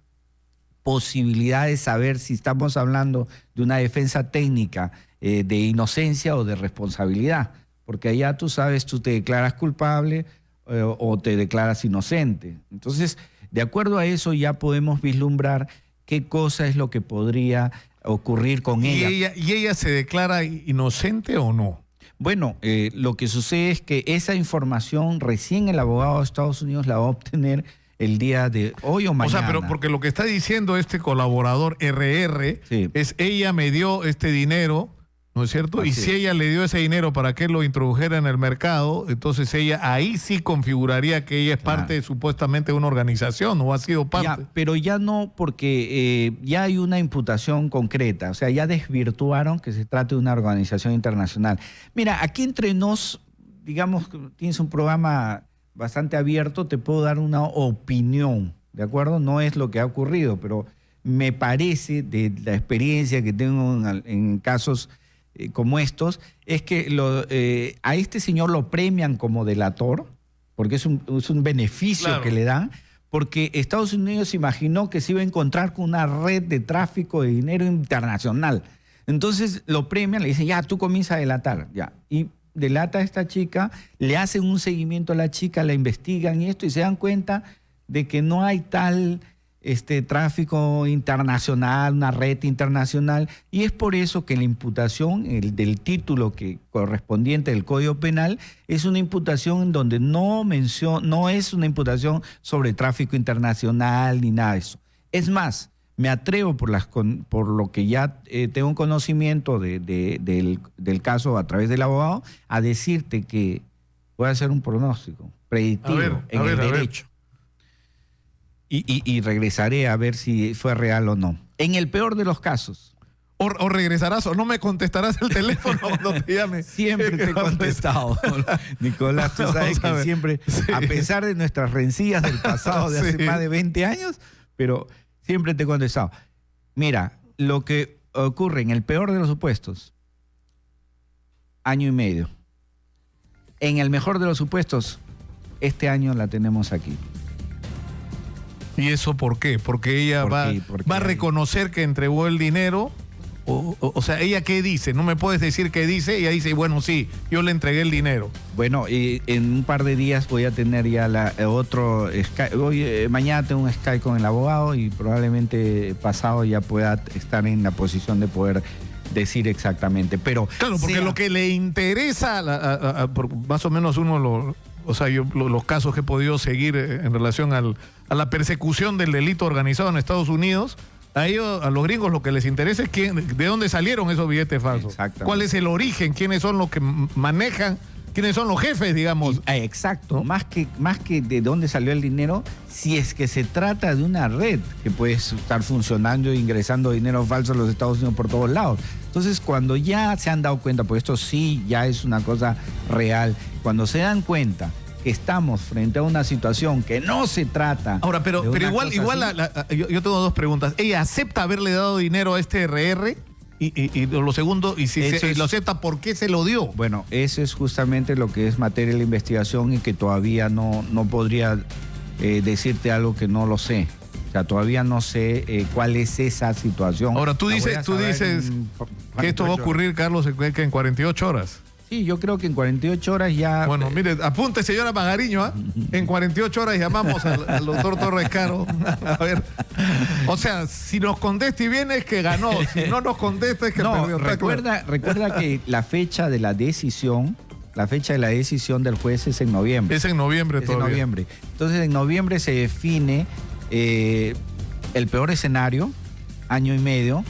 posibilidad de saber si estamos hablando de una defensa técnica de inocencia o de responsabilidad. Porque allá tú sabes, tú te declaras culpable o te declaras inocente. Entonces, de acuerdo a eso ya podemos vislumbrar qué cosa es lo que podría ocurrir con ella. ¿Y ella se declara inocente o no? Bueno, lo que sucede es que esa información recién el abogado de Estados Unidos la va a obtener el día de hoy o mañana. O sea, pero porque lo que está diciendo este colaborador RR sí, es, ella me dio este dinero, ¿no es cierto? Así y si es. ella le dio ese dinero para que lo introdujera en el mercado, entonces ella ahí sí configuraría que ella es parte supuestamente de una organización o ha sido parte. Ya, pero ya no, porque ya hay una imputación concreta, o sea, ya desvirtuaron que se trate de una organización internacional. Mira, aquí entre nos, digamos, tienes un programa bastante abierto, te puedo dar una opinión, ¿de acuerdo? No es lo que ha ocurrido, pero me parece, de la experiencia que tengo en casos como estos, es que a este señor lo premian como delator, porque es un beneficio, claro, que le dan, porque Estados Unidos imaginó que se iba a encontrar con una red de tráfico de dinero internacional. Entonces lo premian, le dicen, ya, tú comienzas a delatar, ya. Y delata a esta chica, le hacen un seguimiento a la chica, la investigan y se dan cuenta de que no hay tal tráfico internacional, una red internacional, y es por eso que la imputación del título correspondiente del Código Penal es una imputación en donde no es una imputación sobre tráfico internacional ni nada de eso. Es más, me atrevo por lo que ya tengo un conocimiento del caso a través del abogado, a decirte que voy a hacer un pronóstico predictivo en el derecho. Y regresaré a ver si fue real o no. En el peor de los casos. O regresarás o no me contestarás el teléfono cuando te llame. Siempre te he contestado, Nicolás. Tú sabes que siempre, a pesar de nuestras rencillas del pasado de hace más de 20 años, pero siempre te he contestado. Mira, lo que ocurre en el peor de los supuestos, 1 año y medio. En el mejor de los supuestos, este año la tenemos aquí. ¿Y eso por qué? Porque ella va a reconocer que entregó el dinero O sea, ¿ella qué dice? No me puedes decir qué dice. Ella dice, bueno, sí, yo le entregué el dinero. Bueno, en un par de días voy a tener ya otro Skype. Mañana tengo un Skype con el abogado y probablemente pasado ya pueda estar en la posición de poder decir exactamente. Pero claro, porque lo que le interesa, más o menos los casos que he podido seguir en relación a la persecución del delito organizado en Estados Unidos, a ellos, a los gringos, lo que les interesa es de dónde salieron esos billetes falsos. ¿Cuál es el origen? ¿Quiénes son los que manejan? ¿Quiénes son los jefes, digamos? Exacto. ¿No? Más que de dónde salió el dinero, si es que se trata de una red que puede estar funcionando e ingresando dinero falso a los Estados Unidos por todos lados. Entonces, cuando ya se han dado cuenta, pues esto sí ya es una cosa real, cuando se dan cuenta que estamos frente a una situación que no se trata. Ahora, pero igual yo tengo dos preguntas. ¿Ella acepta haberle dado dinero a este RR? Y lo segundo, y si lo acepta, ¿por qué se lo dio? Bueno, eso es justamente lo que es materia de la investigación y que todavía no podría decirte algo que no lo sé. O sea, todavía no sé cuál es esa situación. Ahora, tú dices que esto va a ocurrir, Carlos, en 48 horas. Sí, yo creo que en 48 horas ya... Bueno, mire, apunte, señora Magariño, ¿eh? En 48 horas llamamos al doctor Torres Caro. A ver. O sea, si nos contesta y viene es que ganó. Si no nos contesta es que perdió. Recuerda que la fecha de la decisión del juez es en noviembre. Es en noviembre todavía. En noviembre. Entonces, en noviembre se define el peor escenario, año y medio.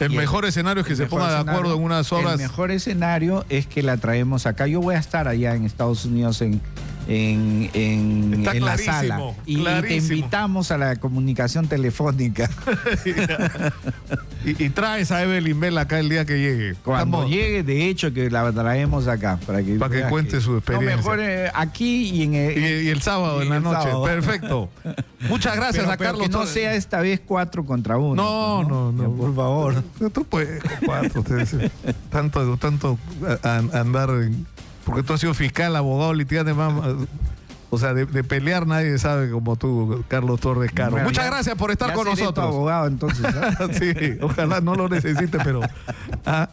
El mejor escenario es que se ponga de acuerdo en unas horas. El mejor escenario es que la traemos acá. Yo voy a estar allá en Estados Unidos en la sala. Y te invitamos a la comunicación telefónica. y traes a Evelyn Vela acá el día que llegue. Cuando llegue, de hecho, que la traemos acá. Para que cuente su experiencia. No, mejor aquí y el sábado en la noche. Sábado. Perfecto. Muchas gracias a Carlos. Que no sea esta vez 4 contra 1. No, por favor. Tú puedes con 4. Tanto andar... Porque tú has sido fiscal, abogado, litigante, o sea, de pelear nadie sabe como tú, Carlos Torres Caro. Bueno, muchas gracias por estar con nosotros. Tu abogado, entonces. Sí, ojalá no lo necesite, pero está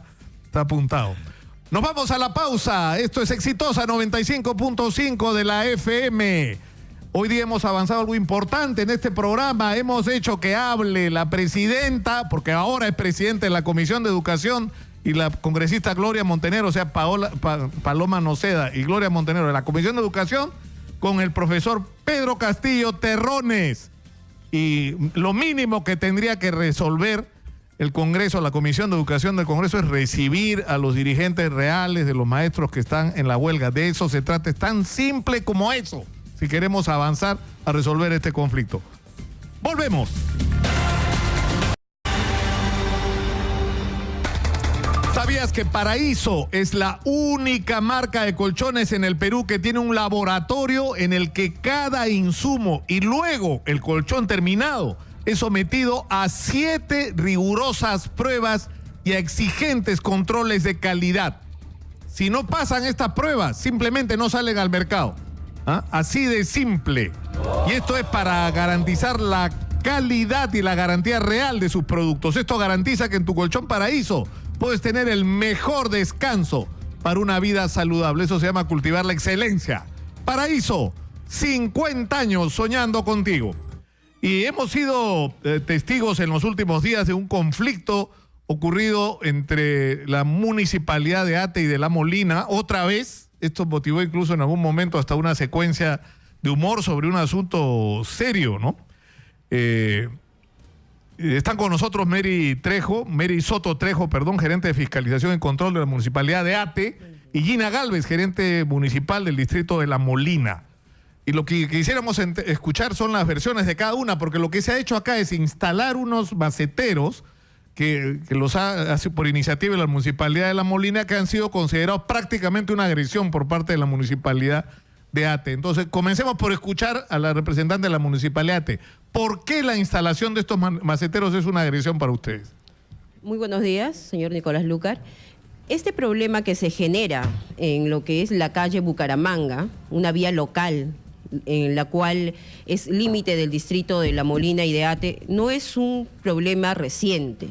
apuntado. Nos vamos a la pausa. Esto es Exitosa 95.5 de la FM. Hoy día hemos avanzado algo importante en este programa. Hemos hecho que hable la presidenta, porque ahora es presidenta de la Comisión de Educación, y la congresista Gloria Montenegro, o sea, Paloma Noceda y Gloria Montenegro de la Comisión de Educación, con el profesor Pedro Castillo Terrones. Y lo mínimo que tendría que resolver el Congreso, la Comisión de Educación del Congreso, es recibir a los dirigentes reales de los maestros que están en la huelga. De eso se trata, es tan simple como eso, si queremos avanzar a resolver este conflicto. Volvemos. ¿Sabías que Paraíso es la única marca de colchones en el Perú que tiene un laboratorio en el que cada insumo y luego el colchón terminado es sometido a 7 rigurosas pruebas y a exigentes controles de calidad? Si no pasan estas pruebas, simplemente no salen al mercado. Así de simple. Y esto es para garantizar la calidad y la garantía real de sus productos. Esto garantiza que en tu colchón Paraíso puedes tener el mejor descanso para una vida saludable. Eso se llama cultivar la excelencia. Paraíso, 50 años soñando contigo. Y hemos sido testigos en los últimos días de un conflicto ocurrido entre la municipalidad de Ate y de La Molina. Otra vez, esto motivó incluso en algún momento hasta una secuencia de humor sobre un asunto serio, ¿no? Están con nosotros Mary Soto Trejo, gerente de fiscalización y control de la municipalidad de Ate, y Gina Galvez, gerente municipal del distrito de La Molina. Y lo que quisiéramos escuchar son las versiones de cada una, porque lo que se ha hecho acá es instalar unos maceteros que los hace por iniciativa de la municipalidad de La Molina, que han sido considerados prácticamente una agresión por parte de la municipalidad de Ate. Entonces, comencemos por escuchar a la representante de la municipalidad de Ate. ¿Por qué la instalación de estos maceteros es una agresión para ustedes? Muy buenos días, señor Nicolás Lúcar. Este problema que se genera en lo que es la calle Bucaramanga, una vía local en la cual es límite del distrito de La Molina y de Ate, no es un problema reciente.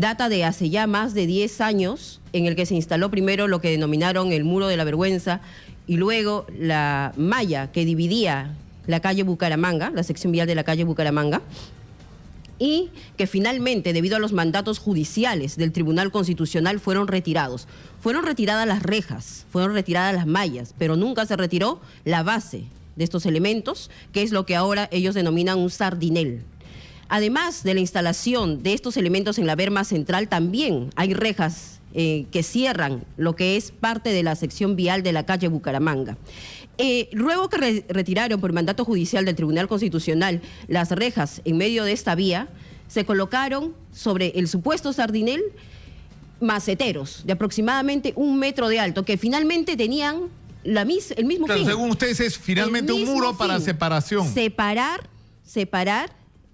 data de hace ya más de 10 años, en el que se instaló primero lo que denominaron el Muro de la Vergüenza y luego la malla que dividía la calle Bucaramanga, la sección vial de la calle Bucaramanga, y que finalmente, debido a los mandatos judiciales del Tribunal Constitucional, fueron retirados. Fueron retiradas las rejas, fueron retiradas las mallas, pero nunca se retiró la base de estos elementos, que es lo que ahora ellos denominan un sardinel. Además de la instalación de estos elementos en la berma central, también hay rejas que cierran lo que es parte de la sección vial de la calle Bucaramanga. Luego que retiraron por mandato judicial del Tribunal Constitucional las rejas en medio de esta vía, se colocaron sobre el supuesto sardinel maceteros de aproximadamente 1 metro de alto, que finalmente tenían el mismo Claro, fin. según ustedes es finalmente un muro para separación. Separar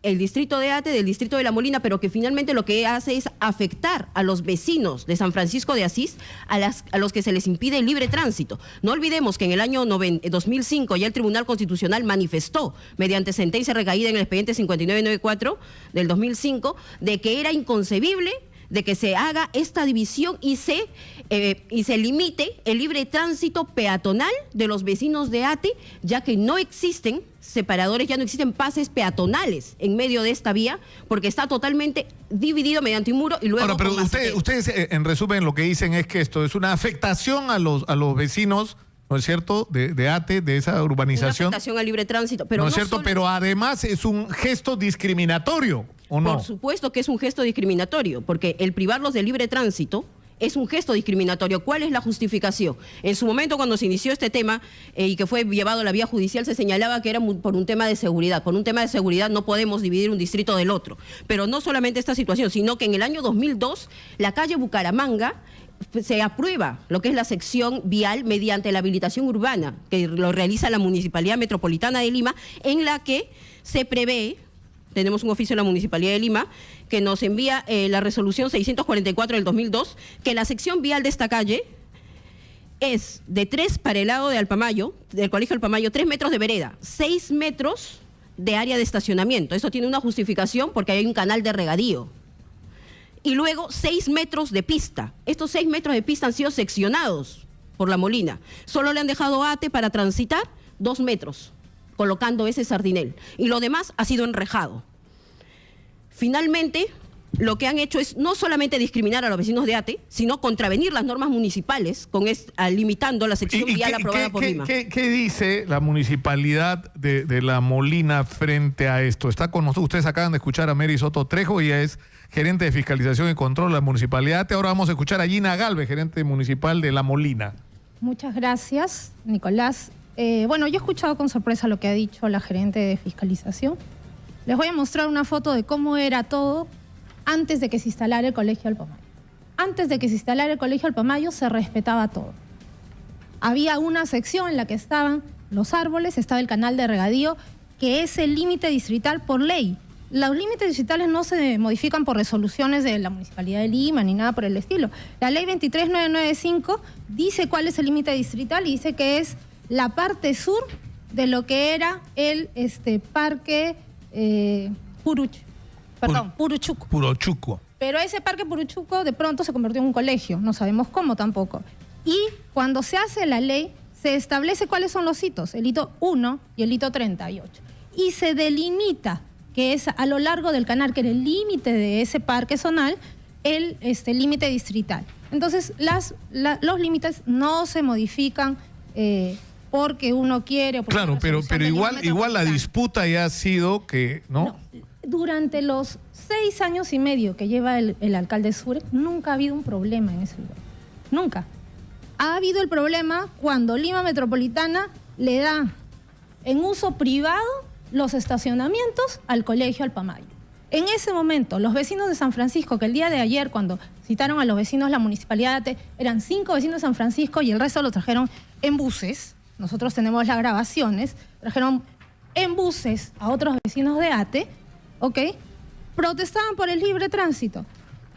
el distrito de Ate del distrito de La Molina, pero que finalmente lo que hace es afectar a los vecinos de San Francisco de Asís, a los que se les impide el libre tránsito. No olvidemos que en el año 2005 ya el Tribunal Constitucional manifestó, mediante sentencia recaída en el expediente 5994 del 2005, de que era inconcebible de que se haga esta división y se limite el libre tránsito peatonal de los vecinos de Ate, ya que no existen separadores, ya no existen pases peatonales en medio de esta vía, porque está totalmente dividido mediante un muro y luego... Ahora, pero ustedes en resumen lo que dicen es que esto es una afectación a los vecinos, ¿no es cierto?, de Ate, de esa urbanización. Una afectación al libre tránsito, pero no es cierto, pero además es un gesto discriminatorio, ¿o no? Por supuesto que es un gesto discriminatorio, porque el privarlos del libre tránsito es un gesto discriminatorio. ¿Cuál es la justificación? En su momento, cuando se inició este tema y que fue llevado a la vía judicial, se señalaba que era por un tema de seguridad. Por un tema de seguridad no podemos dividir un distrito del otro. Pero no solamente esta situación, sino que en el año 2002, la calle Bucaramanga se aprueba lo que es la sección vial mediante la habilitación urbana, que lo realiza la Municipalidad Metropolitana de Lima, en la que se prevé... Tenemos un oficio de la Municipalidad de Lima que nos envía la resolución 644 del 2002, que la sección vial de esta calle es de 3 para el lado de Alpamayo, del Colegio Alpamayo, 3 metros de vereda, 6 metros de área de estacionamiento. Eso tiene una justificación porque hay un canal de regadío. Y luego 6 metros de pista. Estos 6 metros de pista han sido seccionados por La Molina. Solo le han dejado a Ate para transitar 2 metros. Colocando ese sardinel, y lo demás ha sido enrejado. Finalmente, lo que han hecho es no solamente discriminar a los vecinos de Ate, sino contravenir las normas municipales, limitando la sección vial aprobada por Lima. ¿Qué dice la municipalidad de La Molina frente a esto? Está con nosotros, ustedes acaban de escuchar a Mary Soto Trejo, ella es gerente de fiscalización y control de la municipalidad de Ate. Ahora vamos a escuchar a Gina Galvez, gerente municipal de La Molina. Muchas gracias, Nicolás. Bueno, yo he escuchado con sorpresa lo que ha dicho la gerente de fiscalización. Les voy a mostrar una foto de cómo era todo antes de que se instalara el Colegio Alpamayo. Antes de que se instalara el Colegio Alpamayo se respetaba todo. Había una sección en la que estaban los árboles, estaba el canal de regadío, que es el límite distrital por ley. Los límites distritales no se modifican por resoluciones de la Municipalidad de Lima ni nada por el estilo. La ley 23995 dice cuál es el límite distrital y dice que es la parte sur de lo que era el parque Purochuco. Pero ese parque Puruchuco de pronto se convirtió en un colegio, no sabemos cómo tampoco. Y cuando se hace la ley, se establece cuáles son los hitos, el hito 1 y el hito 38. Y se delimita que es a lo largo del canal, que era el límite de ese parque zonal, el límite distrital. Entonces, los límites no se modifican porque uno quiere... Claro, pero igual la disputa ya ha sido que, ¿no? Durante los 6 años y medio que lleva el alcalde Suárez, nunca ha habido un problema en ese lugar. Nunca. Ha habido el problema cuando Lima Metropolitana le da en uso privado los estacionamientos al Colegio Alpamayo. En ese momento, los vecinos de San Francisco, que el día de ayer, cuando citaron a los vecinos de la Municipalidad de Ate, eran 5 vecinos de San Francisco y el resto los trajeron en buses. Nosotros tenemos las grabaciones. Trajeron en buses a otros vecinos de Ate, ¿ok? Protestaban por el libre tránsito.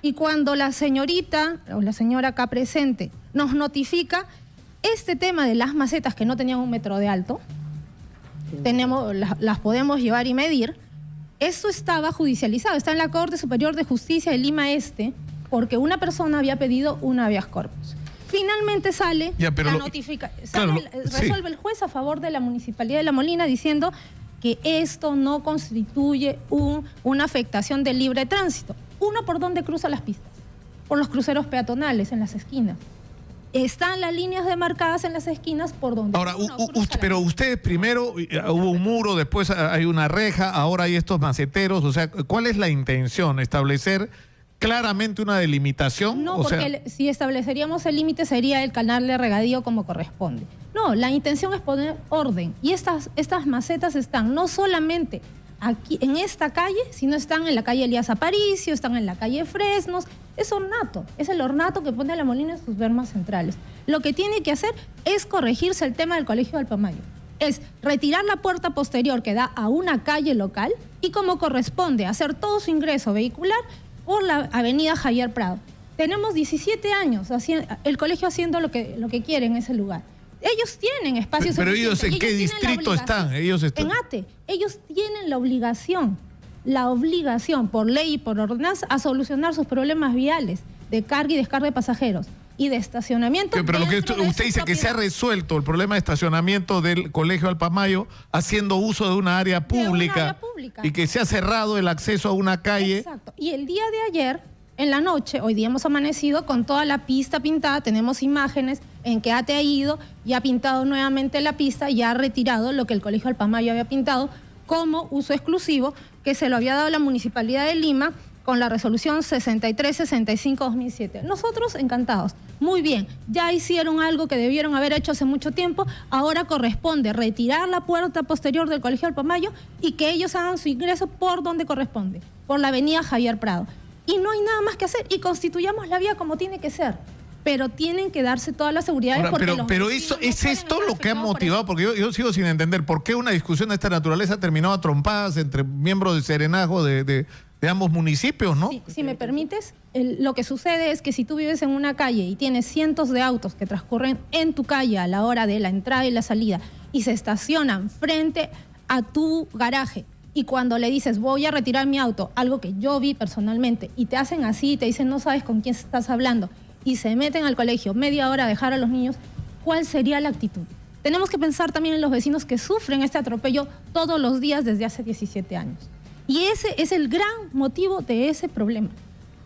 Y cuando la señorita, o la señora acá presente, nos notifica este tema de las macetas que no tenían 1 metro de alto, las podemos llevar y medir, Esto estaba judicializado, está en la Corte Superior de Justicia de Lima Este, porque una persona había pedido un habeas corpus. Finalmente sale la notificación, resuelve el juez a favor de la Municipalidad de La Molina diciendo que esto no constituye una afectación del libre tránsito. Uno, ¿por dónde cruza las pistas? Por los cruceros peatonales en las esquinas. Están las líneas demarcadas en las esquinas por donde... Ahora, pero ustedes primero hubo un muro, después hay una reja, ahora hay estos maceteros, o sea, ¿cuál es la intención? ¿Establecer claramente una delimitación? No, porque si estableceríamos el límite sería el canal de regadío como corresponde. No, la intención es poner orden. Y estas macetas están no solamente aquí en esta calle, sino están en la calle Elías Aparicio, están en la calle Fresnos. Es ornato, es el ornato que pone La Molina en sus bermas centrales. Lo que tiene que hacer es corregirse el tema del Colegio Alpamayo. Es retirar la puerta posterior que da a una calle local y como corresponde hacer todo su ingreso vehicular por la avenida Javier Prado. Tenemos 17 años el colegio haciendo lo que quiere en ese lugar. Ellos tienen espacios Pero suficientes. ellos, ¿en qué distrito están? Ellos están en ATE. Ellos tienen la obligación por ley y por ordenanza a solucionar sus problemas viales de carga y descarga de pasajeros y de estacionamiento. Pero lo que usted dice que se ha resuelto el problema de estacionamiento del Colegio Alpamayo haciendo uso de una área pública y que se ha cerrado el acceso a una calle. Exacto. Y el día de ayer, en la noche, hoy día hemos amanecido con toda la pista pintada, tenemos imágenes en que ATE ha ido y ha pintado nuevamente la pista y ha retirado lo que el Colegio Alpamayo había pintado como uso exclusivo, que se lo había dado la Municipalidad de Lima con la resolución 6365-2007. Nosotros encantados. Muy bien, ya hicieron algo que debieron haber hecho hace mucho tiempo, ahora corresponde retirar la puerta posterior del Colegio Alpamayo y que ellos hagan su ingreso por donde corresponde, por la avenida Javier Prado. Y no hay nada más que hacer y constituyamos la vía como tiene que ser. Pero tienen que darse todas las seguridades. Ahora, pero eso, ¿es esto lo que ha motivado? Porque yo sigo sin entender por qué una discusión de esta naturaleza ha terminado a trompadas entre miembros del serenazgo de ambos municipios, ¿no? Sí, si me permites, lo que sucede es que si tú vives en una calle y tienes cientos de autos que transcurren en tu calle a la hora de la entrada y la salida y se estacionan frente a tu garaje, y cuando le dices voy a retirar mi auto, algo que yo vi personalmente, y te hacen así, te dicen no sabes con quién estás hablando, y se meten al colegio media hora a dejar a los niños, ¿cuál sería la actitud? Tenemos que pensar también en los vecinos que sufren este atropello todos los días desde hace 17 años. Y ese es el gran motivo de ese problema.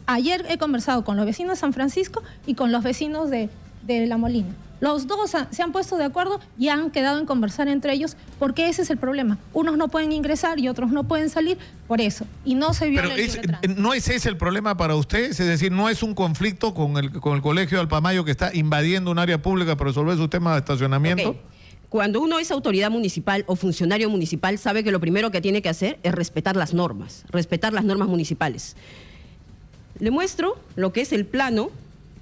Ayer he conversado con los vecinos de San Francisco y con los vecinos de La Molina. Los dos se han puesto de acuerdo y han quedado en conversar entre ellos porque ese es el problema. Unos no pueden ingresar y otros no pueden salir por eso. Y no se viola el libre tránsito. ¿No es ese el problema para ustedes? Es decir, ¿no es un conflicto con el Colegio Alpamayo que está invadiendo un área pública para resolver su tema de estacionamiento? Okay. Cuando uno es autoridad municipal o funcionario municipal, sabe que lo primero que tiene que hacer es respetar las normas municipales. Le muestro lo que es el plano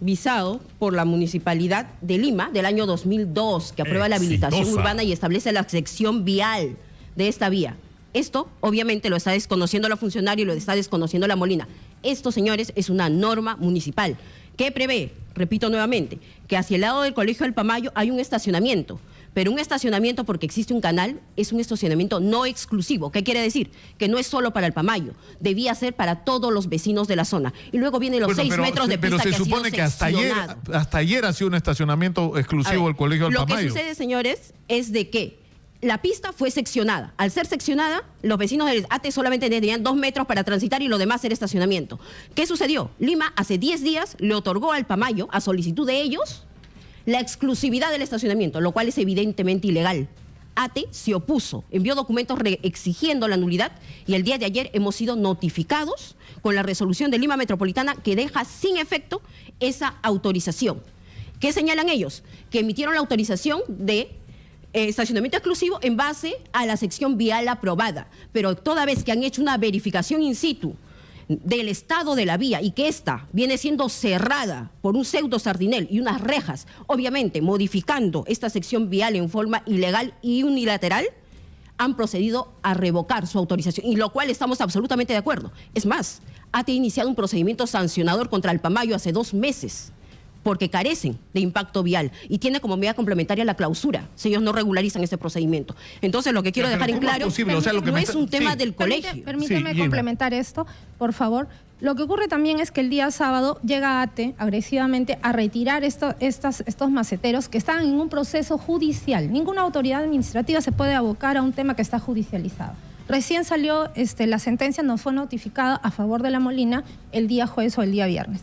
visado por la Municipalidad de Lima del año 2002, que aprueba la habilitación urbana y establece la sección vial de esta vía. Esto, obviamente, lo está desconociendo la funcionaria y lo está desconociendo La Molina. Esto, señores, es una norma municipal que prevé, repito nuevamente, que hacia el lado del Colegio Alpamayo hay un estacionamiento. Pero un estacionamiento, porque existe un canal, es un estacionamiento no exclusivo. ¿Qué quiere decir? Que no es solo para Alpamayo, debía ser para todos los vecinos de la zona. Y luego vienen los 6 metros de pista. Pero se supone que hasta ayer ha sido un estacionamiento exclusivo del Colegio Alpamayo. Lo que sucede, señores, es de que la pista fue seccionada. Al ser seccionada, los vecinos del ATE solamente tenían 2 metros para transitar y lo demás era estacionamiento. ¿Qué sucedió? Lima hace 10 días le otorgó a Alpamayo, a solicitud de ellos, la exclusividad del estacionamiento, lo cual es evidentemente ilegal. ATE se opuso, envió documentos exigiendo la nulidad y el día de ayer hemos sido notificados con la resolución de Lima Metropolitana que deja sin efecto esa autorización. ¿Qué señalan ellos? Que emitieron la autorización de estacionamiento exclusivo en base a la sección vial aprobada, pero toda vez que han hecho una verificación in situ del estado de la vía y que ésta viene siendo cerrada por un pseudo sardinel y unas rejas, obviamente modificando esta sección vial en forma ilegal y unilateral, han procedido a revocar su autorización, y lo cual estamos absolutamente de acuerdo. Es más, ATE ha iniciado un procedimiento sancionador contra Alpamayo hace 2 meses porque carecen de impacto vial y tiene como medida complementaria la clausura si ellos no regularizan ese procedimiento. Entonces, lo que quiero dejar en claro, o sea, lo que no es un tema del colegio. Permíteme Sí, complementar esto, por favor. Lo que ocurre también es que el día sábado llega ATE agresivamente a retirar estos maceteros que están en un proceso judicial. Ninguna autoridad administrativa se puede abocar a un tema que está judicializado. Recién salió la sentencia, nos fue notificada a favor de La Molina el día jueves o el día viernes.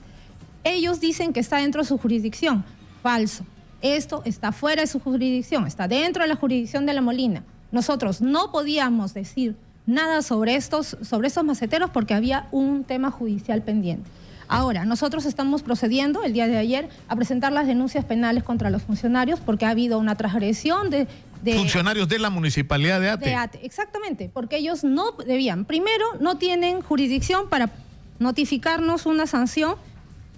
Ellos dicen que está dentro de su jurisdicción. Falso. Esto está fuera de su jurisdicción, está dentro de la jurisdicción de La Molina. Nosotros no podíamos decir nada sobre estos maceteros porque había un tema judicial pendiente. Ahora, nosotros estamos procediendo el día de ayer a presentar las denuncias penales contra los funcionarios porque ha habido una transgresión de funcionarios de la municipalidad de Ate. Exactamente, porque ellos no debían. Primero, no tienen jurisdicción para notificarnos una sanción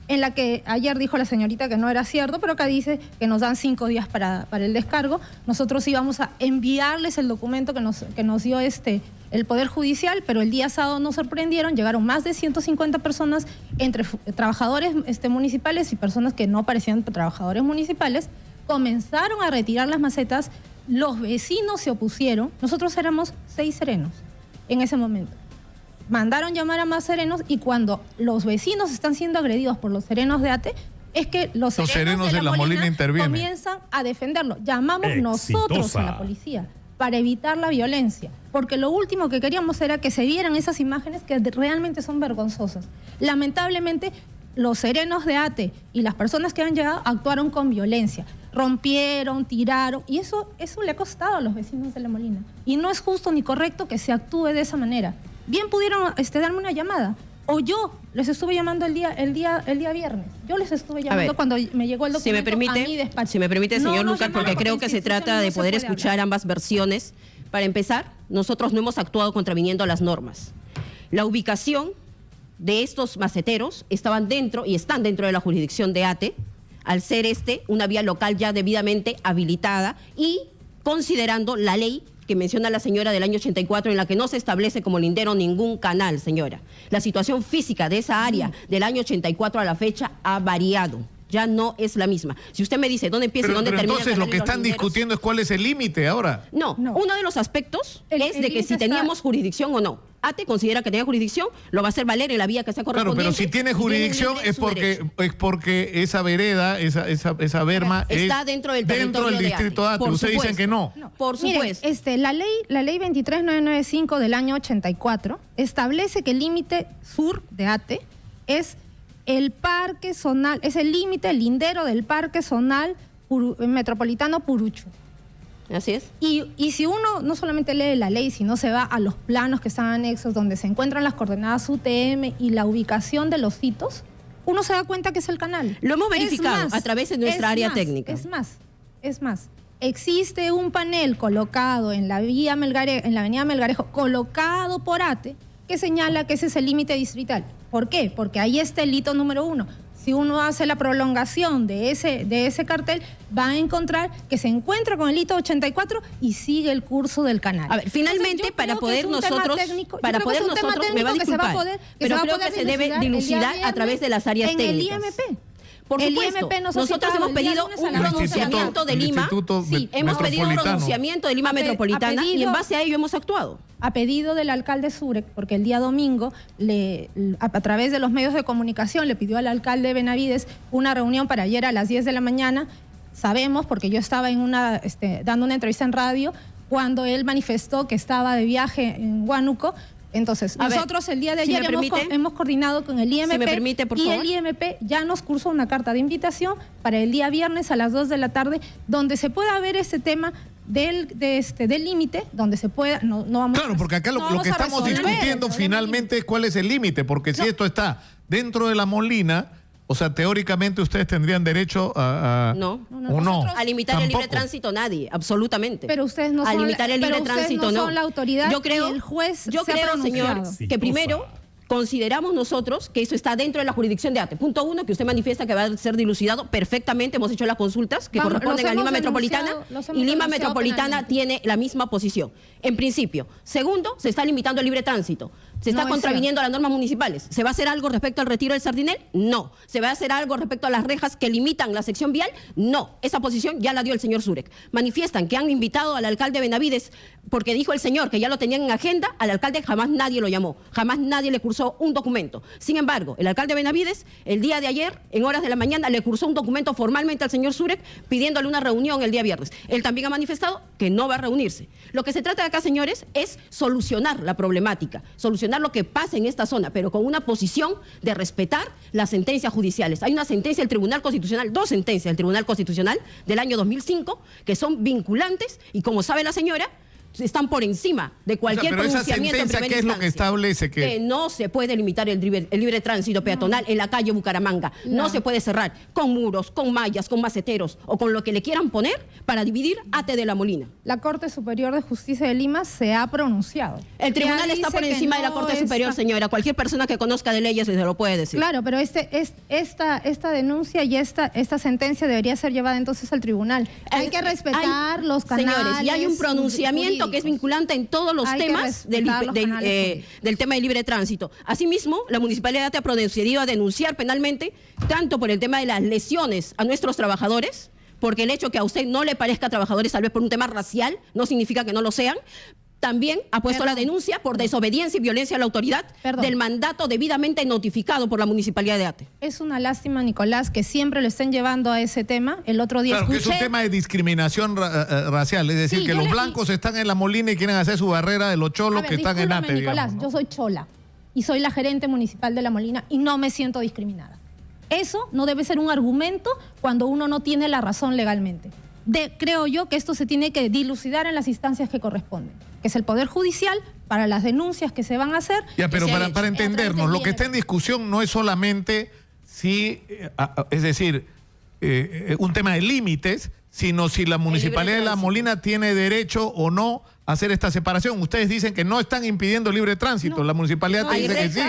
en la que ayer dijo la señorita que no era cierto, pero acá dice que nos dan 5 días para el descargo. Nosotros íbamos a enviarles el documento que nos dio el Poder Judicial, pero el día sábado nos sorprendieron, llegaron más de 150 personas, entre trabajadores municipales y personas que no parecían trabajadores municipales, comenzaron a retirar las macetas, los vecinos se opusieron, nosotros éramos 6 serenos en ese momento. Mandaron llamar a más serenos y cuando los vecinos están siendo agredidos por los serenos de Ate, es que los serenos de La Molina intervienen. Comienzan a defenderlo. Llamamos nosotros a la policía para evitar la violencia, porque lo último que queríamos era que se vieran esas imágenes que realmente son vergonzosas. Lamentablemente, los serenos de Ate y las personas que han llegado actuaron con violencia, rompieron, tiraron, y eso le ha costado a los vecinos de La Molina. Y no es justo ni correcto que se actúe de esa manera. Bien pudieron darme una llamada, o yo les estuve llamando el día viernes. Yo les estuve llamando cuando me llegó el documento a mi despacho. Si me permite, señor Lucar, porque creo que se trata de poder escuchar ambas versiones. Para empezar, nosotros no hemos actuado contraviniendo las normas. La ubicación de estos maceteros estaban dentro y están dentro de la jurisdicción de Ate, al ser una vía local ya debidamente habilitada y considerando la ley que menciona la señora del año 84, en la que no se establece como lindero ningún canal, señora. La situación física de esa área del año 84 a la fecha ha variado. Ya no es la misma. Si usted me dice dónde empieza y dónde termina... Entonces lo que están discutiendo es cuál es el límite ahora. No, uno de los aspectos es de que si teníamos jurisdicción o no. Ate considera que tenía jurisdicción, lo va a hacer valer en la vía que sea correspondiente. Claro, pero si tiene jurisdicción es porque esa vereda, esa berma está dentro del distrito de Ate. Ustedes dicen que no. Por supuesto. Mire, la ley 23995 del año 84 establece que el límite sur de Ate es el parque zonal, es el límite, el lindero del parque zonal metropolitano Puruchu. Así es. Y si uno no solamente lee la ley, sino se va a los planos que están anexos, donde se encuentran las coordenadas UTM y la ubicación de los hitos, uno se da cuenta que es el canal. Lo hemos verificado a través de nuestra área técnica. Es más, existe un panel colocado en la avenida Melgarejo, colocado por Ate, que señala que ese es el límite distrital. ¿Por qué? Porque ahí está el hito número 1. Si uno hace la prolongación de ese cartel, va a encontrar que se encuentra con el hito 84 y sigue el curso del canal. A ver, finalmente, para poder nosotros, me va a disculpar, pero creo que se debe dilucidar a través de las áreas técnicas. En el IMP. Por supuesto, nosotros hemos pedido un pronunciamiento de Lima, hemos pedido un pronunciamiento de Lima Metropolitana y en base a ello hemos actuado. A pedido del alcalde Surek, porque el día domingo, a través de los medios de comunicación, le pidió al alcalde Benavides una reunión para ayer a las 10 de la mañana. Sabemos, porque yo estaba dando una entrevista en radio, cuando él manifestó que estaba de viaje en Huánuco. Entonces, nosotros el día de ayer hemos coordinado con el IMP, el IMP ya nos cursó una carta de invitación para el día viernes a las 2 de la tarde, donde se pueda ver este tema del límite, donde se pueda... No vamos claro, porque acá lo que estamos discutiendo finalmente es cuál es el límite, porque si esto está dentro de La Molina... O sea, teóricamente ustedes tendrían derecho a a limitar el libre tránsito nadie, absolutamente. Pero ustedes no son limitar el libre tránsito son la autoridad. Yo creo, y el juez señor, que primero Consideramos nosotros que eso está dentro de la jurisdicción de ATE. Punto 1, que usted manifiesta que va a ser dilucidado perfectamente. Hemos hecho las consultas que corresponden a Lima Metropolitana y Lima Metropolitana tiene la misma posición. En principio. Segundo, se está limitando el libre tránsito. ¿Se está contraviniendo las normas municipales? ¿Se va a hacer algo respecto al retiro del Sardinel? No. ¿Se va a hacer algo respecto a las rejas que limitan la sección vial? No. Esa posición ya la dio el señor Zurek. Manifiestan que han invitado al alcalde Benavides porque dijo el señor que ya lo tenían en agenda. Al alcalde jamás nadie lo llamó. Jamás nadie le cursó un documento. Sin embargo, el alcalde Benavides, el día de ayer, en horas de la mañana, le cursó un documento formalmente al señor Zurek pidiéndole una reunión el día viernes. Él también ha manifestado que no va a reunirse. Lo que se trata de acá, señores, es solucionar la problemática, solucionar lo que pasa en esta zona, pero con una posición de respetar las sentencias judiciales. Hay una sentencia del Tribunal Constitucional, 2 sentencias del Tribunal Constitucional del año 2005, que son vinculantes y, como sabe la señora, están por encima de cualquier pronunciamiento en primera instancia. ¿Qué es lo que establece? Que no se puede limitar el libre tránsito peatonal en la calle Bucaramanga. No se puede cerrar con muros, con mallas, con maceteros o con lo que le quieran poner para dividir ATE de La Molina. La Corte Superior de Justicia de Lima se ha pronunciado. El tribunal está por encima de la Corte Superior, señora. Cualquier persona que conozca de leyes se lo puede decir. Claro, pero esta denuncia y esta sentencia debería ser llevada entonces al tribunal. Hay que respetar los canales. Señores, y hay un pronunciamiento que es vinculante en todos los temas del tema del libre tránsito. Asimismo, la Municipalidad ha procedido a denunciar penalmente tanto por el tema de las lesiones a nuestros trabajadores, porque el hecho que a usted no le parezca trabajadores tal vez por un tema racial no significa que no lo sean. También ha puesto la denuncia por desobediencia y violencia a la autoridad del mandato debidamente notificado por la Municipalidad de ATE. Es una lástima, Nicolás, que siempre lo estén llevando a ese tema. El otro día escuché... que es un tema de discriminación racial, es decir, que los blancos están en La Molina y quieren hacer su barrera de los cholos que están en ATE. Nicolás, digamos, ¿no? Yo soy chola y soy la gerente municipal de La Molina y no me siento discriminada. Eso no debe ser un argumento cuando uno no tiene la razón legalmente. Creo yo que esto se tiene que dilucidar en las instancias que corresponden, que es el Poder Judicial, para las denuncias que se van a hacer. Ya, pero para entendernos, lo que está en discusión no es solamente si, es decir, un tema de límites, sino si la Municipalidad de La Molina tiene derecho o no a hacer esta separación. Ustedes dicen que no están impidiendo el libre tránsito, no, la Municipalidad te dice que sí.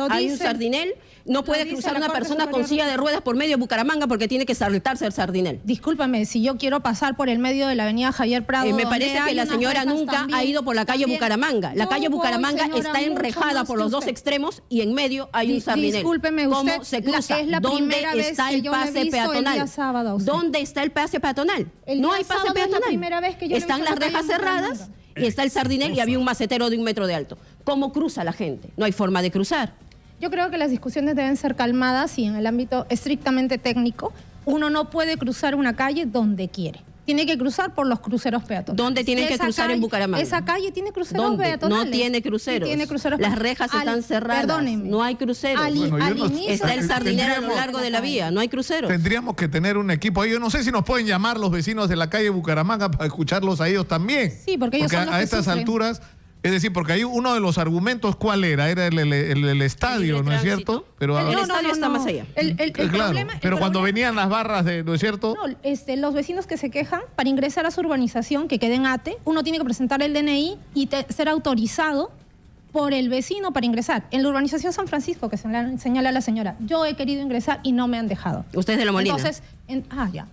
Hay un Sardinel, no puede cruzar una persona con silla de ruedas por medio de Bucaramanga porque tiene que saltarse el Sardinel. Discúlpame, si yo quiero pasar por el medio de la avenida Javier Prado... me parece que la señora nunca ha ido por la calle Bucaramanga. La calle Bucaramanga está enrejada por los dos extremos y en medio hay un Sardinel. Discúlpeme usted, ¿cómo se cruza? ¿Dónde está el pase peatonal? ¿Dónde está el pase peatonal? No hay pase peatonal. Están las rejas cerradas y está el Sardinel y había un macetero de 1 metro de alto. ¿Cómo cruza la gente? No hay forma de cruzar. Yo creo que las discusiones deben ser calmadas y en el ámbito estrictamente técnico, uno no puede cruzar una calle donde quiere. Tiene que cruzar por los cruceros peatonales. ¿Dónde tienen que cruzar en Bucaramanga? Esa calle tiene cruceros peatonales. No tiene cruceros. Tiene cruceros. Las rejas están cerradas. Perdónenme. No hay cruceros. Está el Sardinero a lo largo de la vía. No hay cruceros. Tendríamos que tener un equipo ahí. Yo no sé si nos pueden llamar los vecinos de la calle Bucaramanga para escucharlos a ellos también. Sí, porque ellos son los a que estas sufren. alturas... Es decir, porque ahí uno de los argumentos, ¿cuál era? Era el estadio, ¿no es cierto? Pero el estadio está más allá. Claro, pero cuando venían las barras, ¿no es cierto? No, los vecinos que se quejan, para ingresar a su urbanización, que quede en ATE, uno tiene que presentar el DNI y ser autorizado por el vecino para ingresar. En la urbanización San Francisco, que señala la señora, yo he querido ingresar y no me han dejado. ¿Usted es de La Molina? Entonces, ya.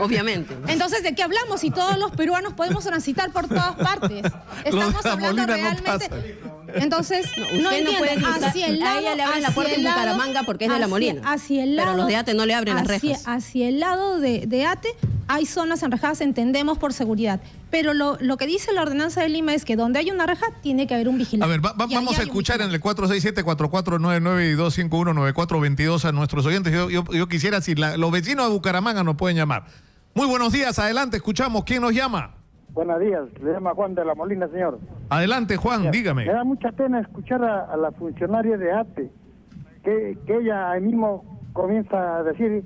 Obviamente. Entonces, ¿de qué hablamos? Si todos los peruanos podemos transitar por todas partes. Estamos hablando realmente... Entonces, no entiendo. Hacia el lado, a ella le abren la puerta en Bucaramanga porque es de La Molina. Pero los de ATE no le abren las rejas. Hacia el lado de ATE hay zonas enrejadas, entendemos, por seguridad. Pero lo que dice la ordenanza de Lima es que donde hay una reja tiene que haber un vigilante. A ver, vamos a escuchar en el 467-4499 y 251-9422 a nuestros oyentes. Yo quisiera, si los vecinos de Bucaramanga nos pueden llamar. Muy buenos días, adelante, escuchamos. ¿Quién nos llama? Buenos días, le llama Juan de La Molina, señor. Adelante, Juan, dígame. Me da mucha pena escuchar a la funcionaria de ATE, que ella ahí mismo comienza a decir,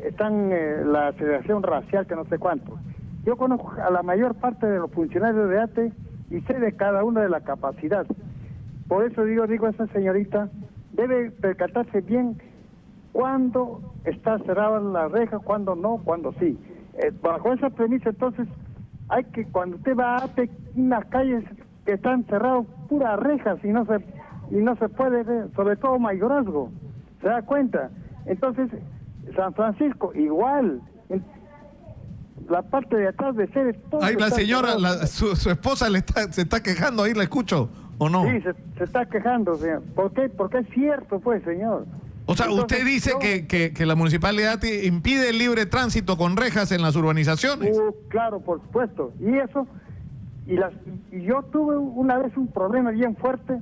están la segregación racial, que no sé cuánto. Yo conozco a la mayor parte de los funcionarios de ATE y sé de cada uno de la capacidad. Por eso digo a esa señorita, debe percatarse bien cuándo está cerrada la reja, cuándo no, cuándo sí. Bajo esa premisa, entonces, hay que, cuando usted va a ATE, unas calles que están cerradas, puras rejas, y no se y no se puede ver, sobre todo mayorazgo, ¿se da cuenta? Entonces, San Francisco igual, la parte de atrás de Ceres... Ahí la señora, su esposa se está quejando, ahí la escucho, ¿o no? Sí, se está quejando, señor. ¿Por qué? Porque es cierto, pues, señor. O sea, Entonces, usted dice que la municipalidad impide el libre tránsito con rejas en las urbanizaciones. Claro, por supuesto. Y eso, y yo tuve una vez un problema bien fuerte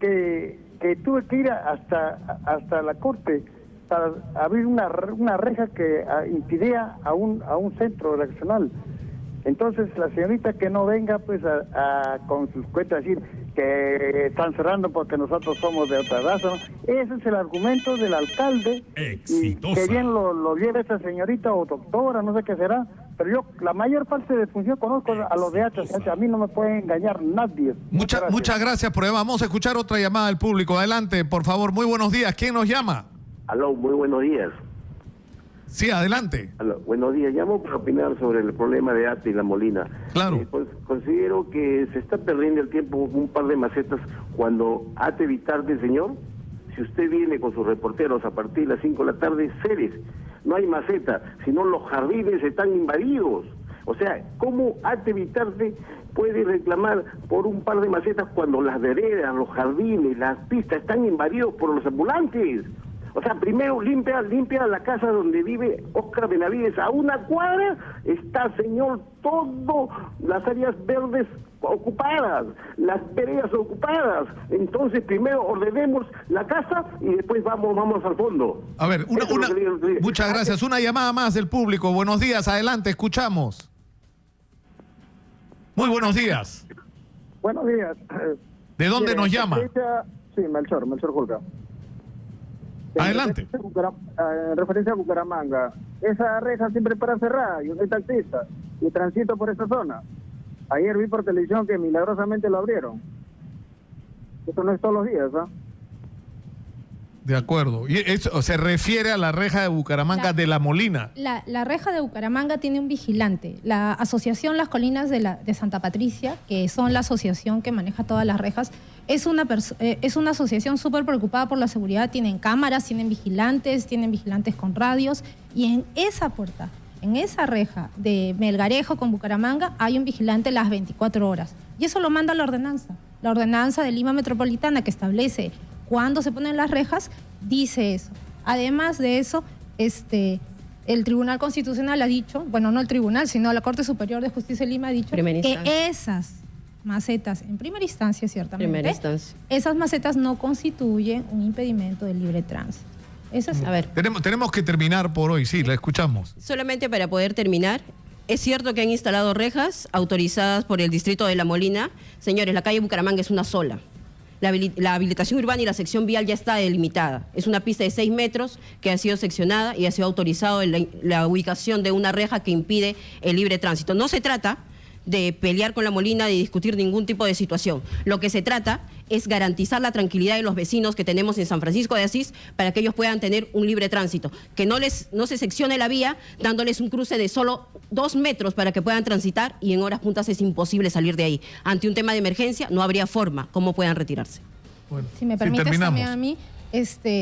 que tuve que ir hasta la corte para abrir una reja que impidía a un centro electoral. Entonces la señorita que no venga pues con sus cuentas decir que están cerrando porque nosotros somos de otra raza, ¿no? Ese es el argumento del alcalde. Exitosa. Y que bien lo lleve esa señorita o doctora, no sé qué será, pero yo la mayor parte de función conozco a los de HCH, a mí no me puede engañar nadie. Muchas gracias por eso. Vamos a escuchar otra llamada del público. Adelante, por favor. Muy buenos días. ¿Quién nos llama? Aló, muy buenos días. Sí, adelante. Aló, buenos días. Llamo para opinar sobre el problema de Ate y La Molina. Claro. Pues considero que se está perdiendo el tiempo un par de macetas cuando Ate Vitarte, señor. Si usted viene con sus reporteros a partir de las 5 de la tarde, Ceres, no hay maceta, sino los jardines están invadidos. O sea, ¿cómo Ate Vitarte puede reclamar por un par de macetas cuando las veredas, los jardines, las pistas están invadidos por los ambulantes? O sea, primero limpia la casa donde vive Óscar Benavides. A una cuadra está, señor, todas las áreas verdes ocupadas, las veredas ocupadas. Entonces, primero ordenemos la casa y después vamos al fondo. A ver, muchas gracias. Una llamada más del público. Buenos días, adelante, escuchamos. Muy buenos días. Buenos días. ¿De dónde nos llama? Sí, Melchor Julca. Adelante. En referencia a Bucaramanga, esa reja siempre para cerrada, yo soy taxista y transito por esa zona. Ayer vi por televisión que milagrosamente lo abrieron. Eso no es todos los días, ¿no? De acuerdo. Y eso se refiere a la reja de Bucaramanga de La Molina. La reja de Bucaramanga tiene un vigilante. La asociación Las Colinas de Santa Patricia, que son la asociación que maneja todas las rejas, es una asociación súper preocupada por la seguridad. Tienen cámaras, tienen vigilantes con radios. Y en esa puerta, en esa reja de Melgarejo con Bucaramanga, hay un vigilante las 24 horas. Y eso lo manda la ordenanza de Lima Metropolitana, que establece cuándo se ponen las rejas, dice eso. Además de eso, el Tribunal Constitucional ha dicho, bueno, no el Tribunal, sino la Corte Superior de Justicia de Lima ha dicho que esas macetas, en primera instancia, ciertamente, esas macetas no constituyen un impedimento del libre tránsito. Eso es. A ver. Tenemos que terminar por hoy, sí, la escuchamos. Solamente para poder terminar, es cierto que han instalado rejas autorizadas por el distrito de La Molina. Señores, la calle Bucaramanga es una sola. La habilitación urbana y la sección vial ya está delimitada. Es una pista de 6 metros que ha sido seccionada y ha sido autorizado la ubicación de una reja que impide el libre tránsito. No se trata de pelear con La Molina, de discutir ningún tipo de situación. Lo que se trata es garantizar la tranquilidad de los vecinos que tenemos en San Francisco de Asís para que ellos puedan tener un libre tránsito. Que no se seccione la vía dándoles un cruce de solo 2 metros para que puedan transitar y en horas puntas es imposible salir de ahí. Ante un tema de emergencia no habría forma como puedan retirarse. Bueno, si me permites también a mí,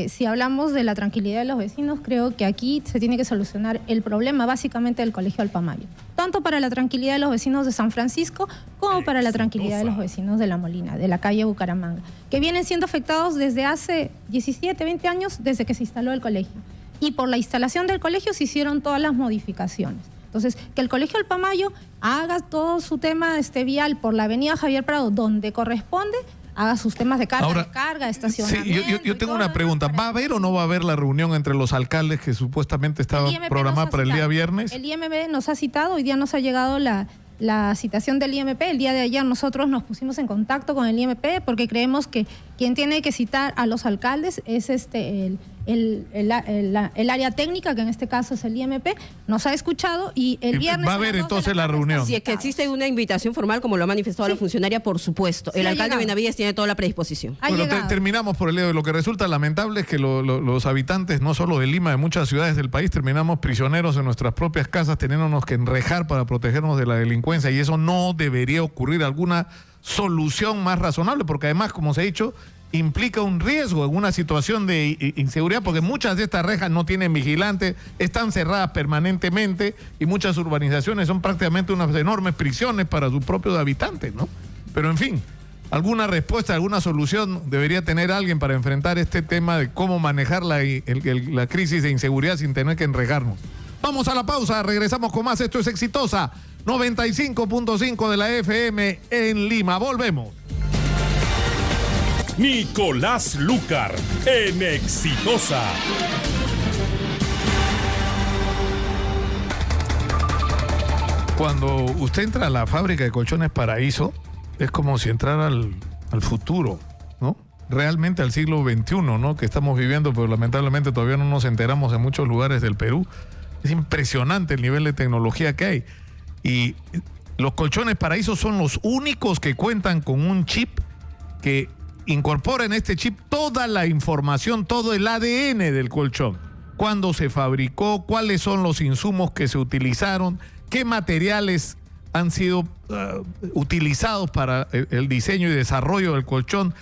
si hablamos de la tranquilidad de los vecinos, creo que aquí se tiene que solucionar el problema básicamente del Colegio Alpamayo, tanto para la tranquilidad de los vecinos de San Francisco como para la tranquilidad de los vecinos de La Molina, de la calle Bucaramanga, que vienen siendo afectados desde hace 17, 20 años desde que se instaló el colegio. Y por la instalación del colegio se hicieron todas las modificaciones. Entonces, que el Colegio Alpamayo haga todo su tema vial por la avenida Javier Prado, donde corresponde, haga sus temas de carga, descarga, estacionamiento. Sí, yo tengo una pregunta. ¿Va a haber o no va a haber la reunión entre los alcaldes que supuestamente estaba programada para el día viernes? El IMB nos ha citado, hoy día nos ha llegado la citación del IMP. El día de ayer nosotros nos pusimos en contacto con el IMP porque creemos que quien tiene que citar a los alcaldes es el área técnica, que en este caso es el IMP, nos ha escuchado y el viernes... Va a haber entonces la reunión. Si es que existe una invitación formal, como lo ha manifestado la funcionaria, por supuesto. El alcalde Benavides tiene toda la predisposición. Bueno, terminamos por el día de lo que resulta lamentable es que los habitantes, no solo de Lima, de muchas ciudades del país, terminamos prisioneros en nuestras propias casas, teniéndonos que enrejar para protegernos de la delincuencia, y eso no debería ocurrir. Alguna solución más razonable, porque además, como se ha dicho, implica un riesgo en una situación de inseguridad, porque muchas de estas rejas no tienen vigilantes, están cerradas permanentemente y muchas urbanizaciones son prácticamente unas enormes prisiones para sus propios habitantes, ¿no? Pero en fin, alguna respuesta, alguna solución debería tener alguien para enfrentar este tema de cómo manejar la crisis de inseguridad sin tener que enrejarnos. Vamos a la pausa, regresamos con más. Esto es Exitosa 95.5 de la FM en Lima. Volvemos. Nicolás Lucar en Exitosa. Cuando usted entra a la fábrica de colchones Paraíso, es como si entrara al futuro, ¿no? Realmente al siglo XXI, ¿no? Que estamos viviendo, pero lamentablemente todavía no nos enteramos en muchos lugares del Perú. Es impresionante el nivel de tecnología que hay. Y los colchones Paraíso son los únicos que cuentan con un chip que incorpora en este chip toda la información, todo el ADN del colchón. Cuándo se fabricó, cuáles son los insumos que se utilizaron, qué materiales han sido utilizados para el diseño y desarrollo del colchón.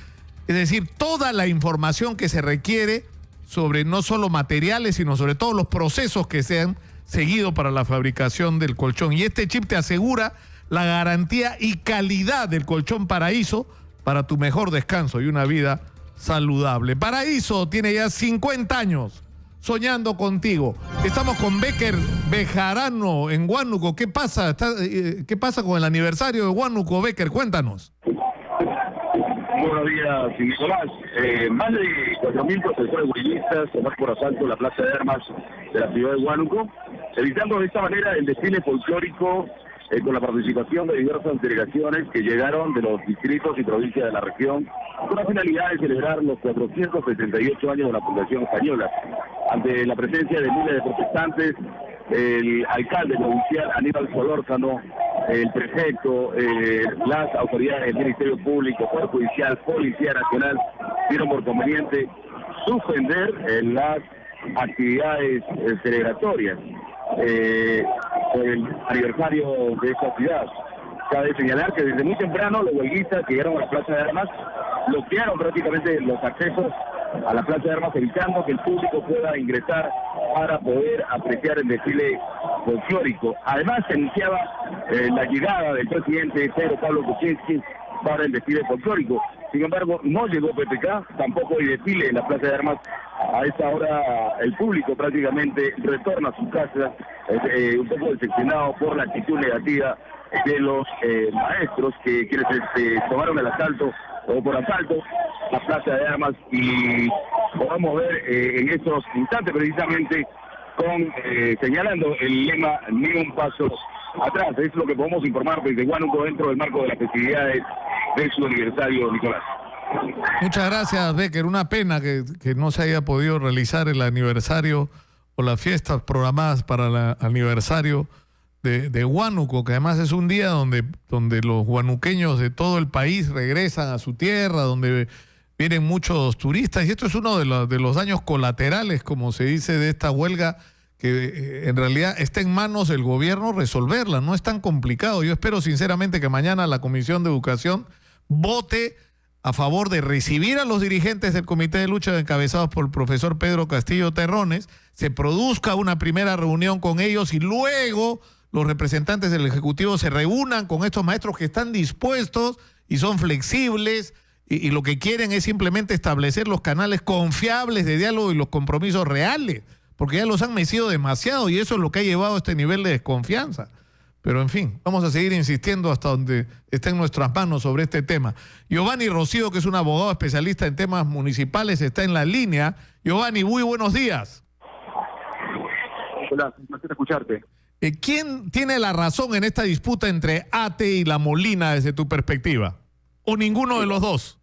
Es decir, toda la información que se requiere sobre no solo materiales, sino sobre todos los procesos que se han seguido para la fabricación del colchón. Y este chip te asegura la garantía y calidad del colchón Paraíso para tu mejor descanso y una vida saludable. Paraíso tiene ya 50 años soñando contigo. Estamos con Becker Bejarano en Huánuco. ¿Qué pasa? ¿Qué pasa con el aniversario de Huánuco, Becker? Cuéntanos. Buenos días, Nicolás. Más de 4.000 profesores gurillistas tomaron por asalto la Plaza de Armas de la ciudad de Huánuco, evitando de esta manera el desfile folclórico con la participación de diversas delegaciones que llegaron de los distritos y provincias de la región, con la finalidad de celebrar los 478 años de la Fundación Española. Ante la presencia de miles de protestantes, el alcalde provincial Aníbal Solórzano, el prefecto, las autoridades del Ministerio Público, Poder Judicial, Policía Nacional, dieron por conveniente suspender las actividades celebratorias por el aniversario de esta ciudad. Cabe señalar que desde muy temprano los huelguistas que llegaron a la Plaza de Armas bloquearon prácticamente los accesos a la Plaza de Armas, evitando que el público pueda ingresar para poder apreciar el desfile folclórico. Además, se anunciaba la llegada del presidente Pedro Pablo Kuczynski para el desfile folclórico. Sin embargo, no llegó PPK, tampoco hay desfile en la Plaza de Armas. A esta hora el público prácticamente retorna a sus casas, un poco decepcionado por la actitud negativa de los maestros quienes tomaron el asalto o por asalto la Plaza de Armas, y podemos ver en estos instantes precisamente señalando el lema "Ni un paso atrás". Es lo que podemos informar desde Huánuco dentro del marco de las festividades de su aniversario, Nicolás. Muchas gracias, Becker. Una pena que no se haya podido realizar el aniversario o las fiestas programadas para el aniversario de Huánuco, que además es un día donde los huanuqueños de todo el país regresan a su tierra, donde vienen muchos turistas, y esto es uno de los daños colaterales, como se dice, de esta huelga, que en realidad está en manos del gobierno resolverla, no es tan complicado. Yo espero sinceramente que mañana la Comisión de Educación vote a favor de recibir a los dirigentes del Comité de Lucha encabezados por el profesor Pedro Castillo Terrones, se produzca una primera reunión con ellos y luego los representantes del Ejecutivo se reúnan con estos maestros que están dispuestos y son flexibles y lo que quieren es simplemente establecer los canales confiables de diálogo y los compromisos reales, porque ya los han mecido demasiado y eso es lo que ha llevado a este nivel de desconfianza. Pero en fin, vamos a seguir insistiendo hasta donde esté en nuestras manos sobre este tema. Giovanni Rocío, que es un abogado especialista en temas municipales, está en la línea. Giovanni, muy buenos días. Hola, un placer escucharte. ¿Quién tiene la razón en esta disputa entre ATE y La Molina desde tu perspectiva? ¿O ninguno de los dos?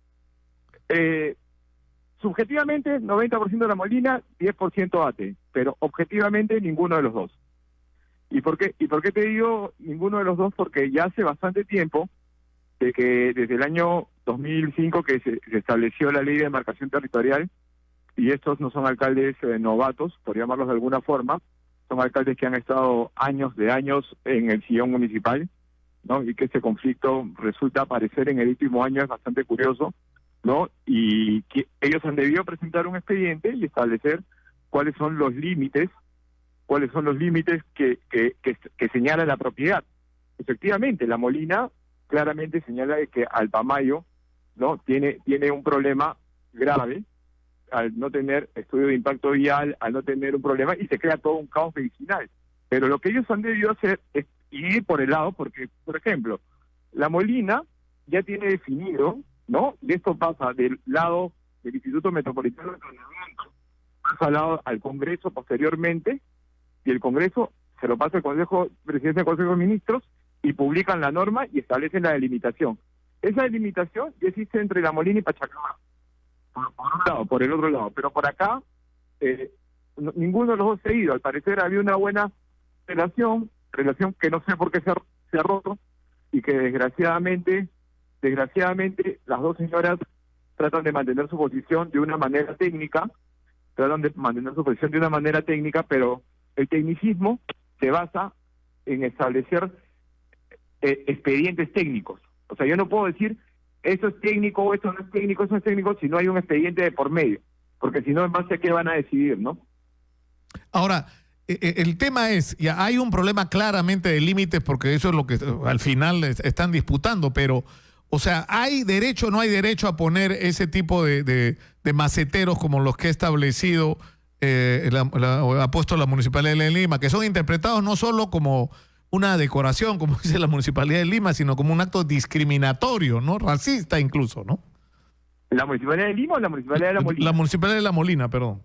Subjetivamente, 90% de La Molina, 10% ATE, pero objetivamente ninguno de los dos. ¿Y por qué te digo ninguno de los dos? Porque ya hace bastante tiempo, desde el año 2005 que se estableció la ley de demarcación territorial, y estos no son alcaldes novatos, por llamarlos de alguna forma, son alcaldes que han estado años en el sillón municipal, ¿no? Y que este conflicto resulta aparecer en el último año es bastante curioso, ¿no? Y que ellos han debido presentar un expediente y establecer cuáles son los límites que señala la propiedad. Efectivamente, La Molina claramente señala que Alpamayo, ¿no?, tiene un problema grave al no tener estudio de impacto vial, al no tener un problema, y se crea todo un caos medicinal. Pero lo que ellos han debido hacer es ir por el lado, porque, por ejemplo, La Molina ya tiene definido, ¿no?, y esto pasa del lado del Instituto Metropolitano de Planeamiento, pasa al Congreso posteriormente, y el Congreso se lo pasa al Presidencia del Consejo de Ministros, y publican la norma y establecen la delimitación. Esa delimitación ya existe entre La Molina y Pachacamac, por un lado, por el otro lado, pero por acá ninguno de los dos se ha ido. Al parecer había una buena relación que no sé por qué se ha roto, y que desgraciadamente las dos señoras tratan de mantener su posición de una manera técnica, pero el tecnicismo se basa en establecer expedientes técnicos. O sea, yo no puedo decir eso es técnico o esto no es técnico, eso es técnico, si no hay un expediente de por medio, porque si no, en base a qué van a decidir, ¿no? Ahora, el tema es, ya hay un problema claramente de límites, porque eso es lo que al final están disputando, pero, o sea, ¿hay derecho o no hay derecho a poner ese tipo de maceteros como los que ha establecido, ha puesto la Municipalidad de Lima, que son interpretados no solo como una decoración, como dice la Municipalidad de Lima, sino como un acto discriminatorio, ¿no? Racista incluso, ¿no? ¿La Municipalidad de Lima o la Municipalidad de La Molina? La Municipalidad de La Molina, perdón.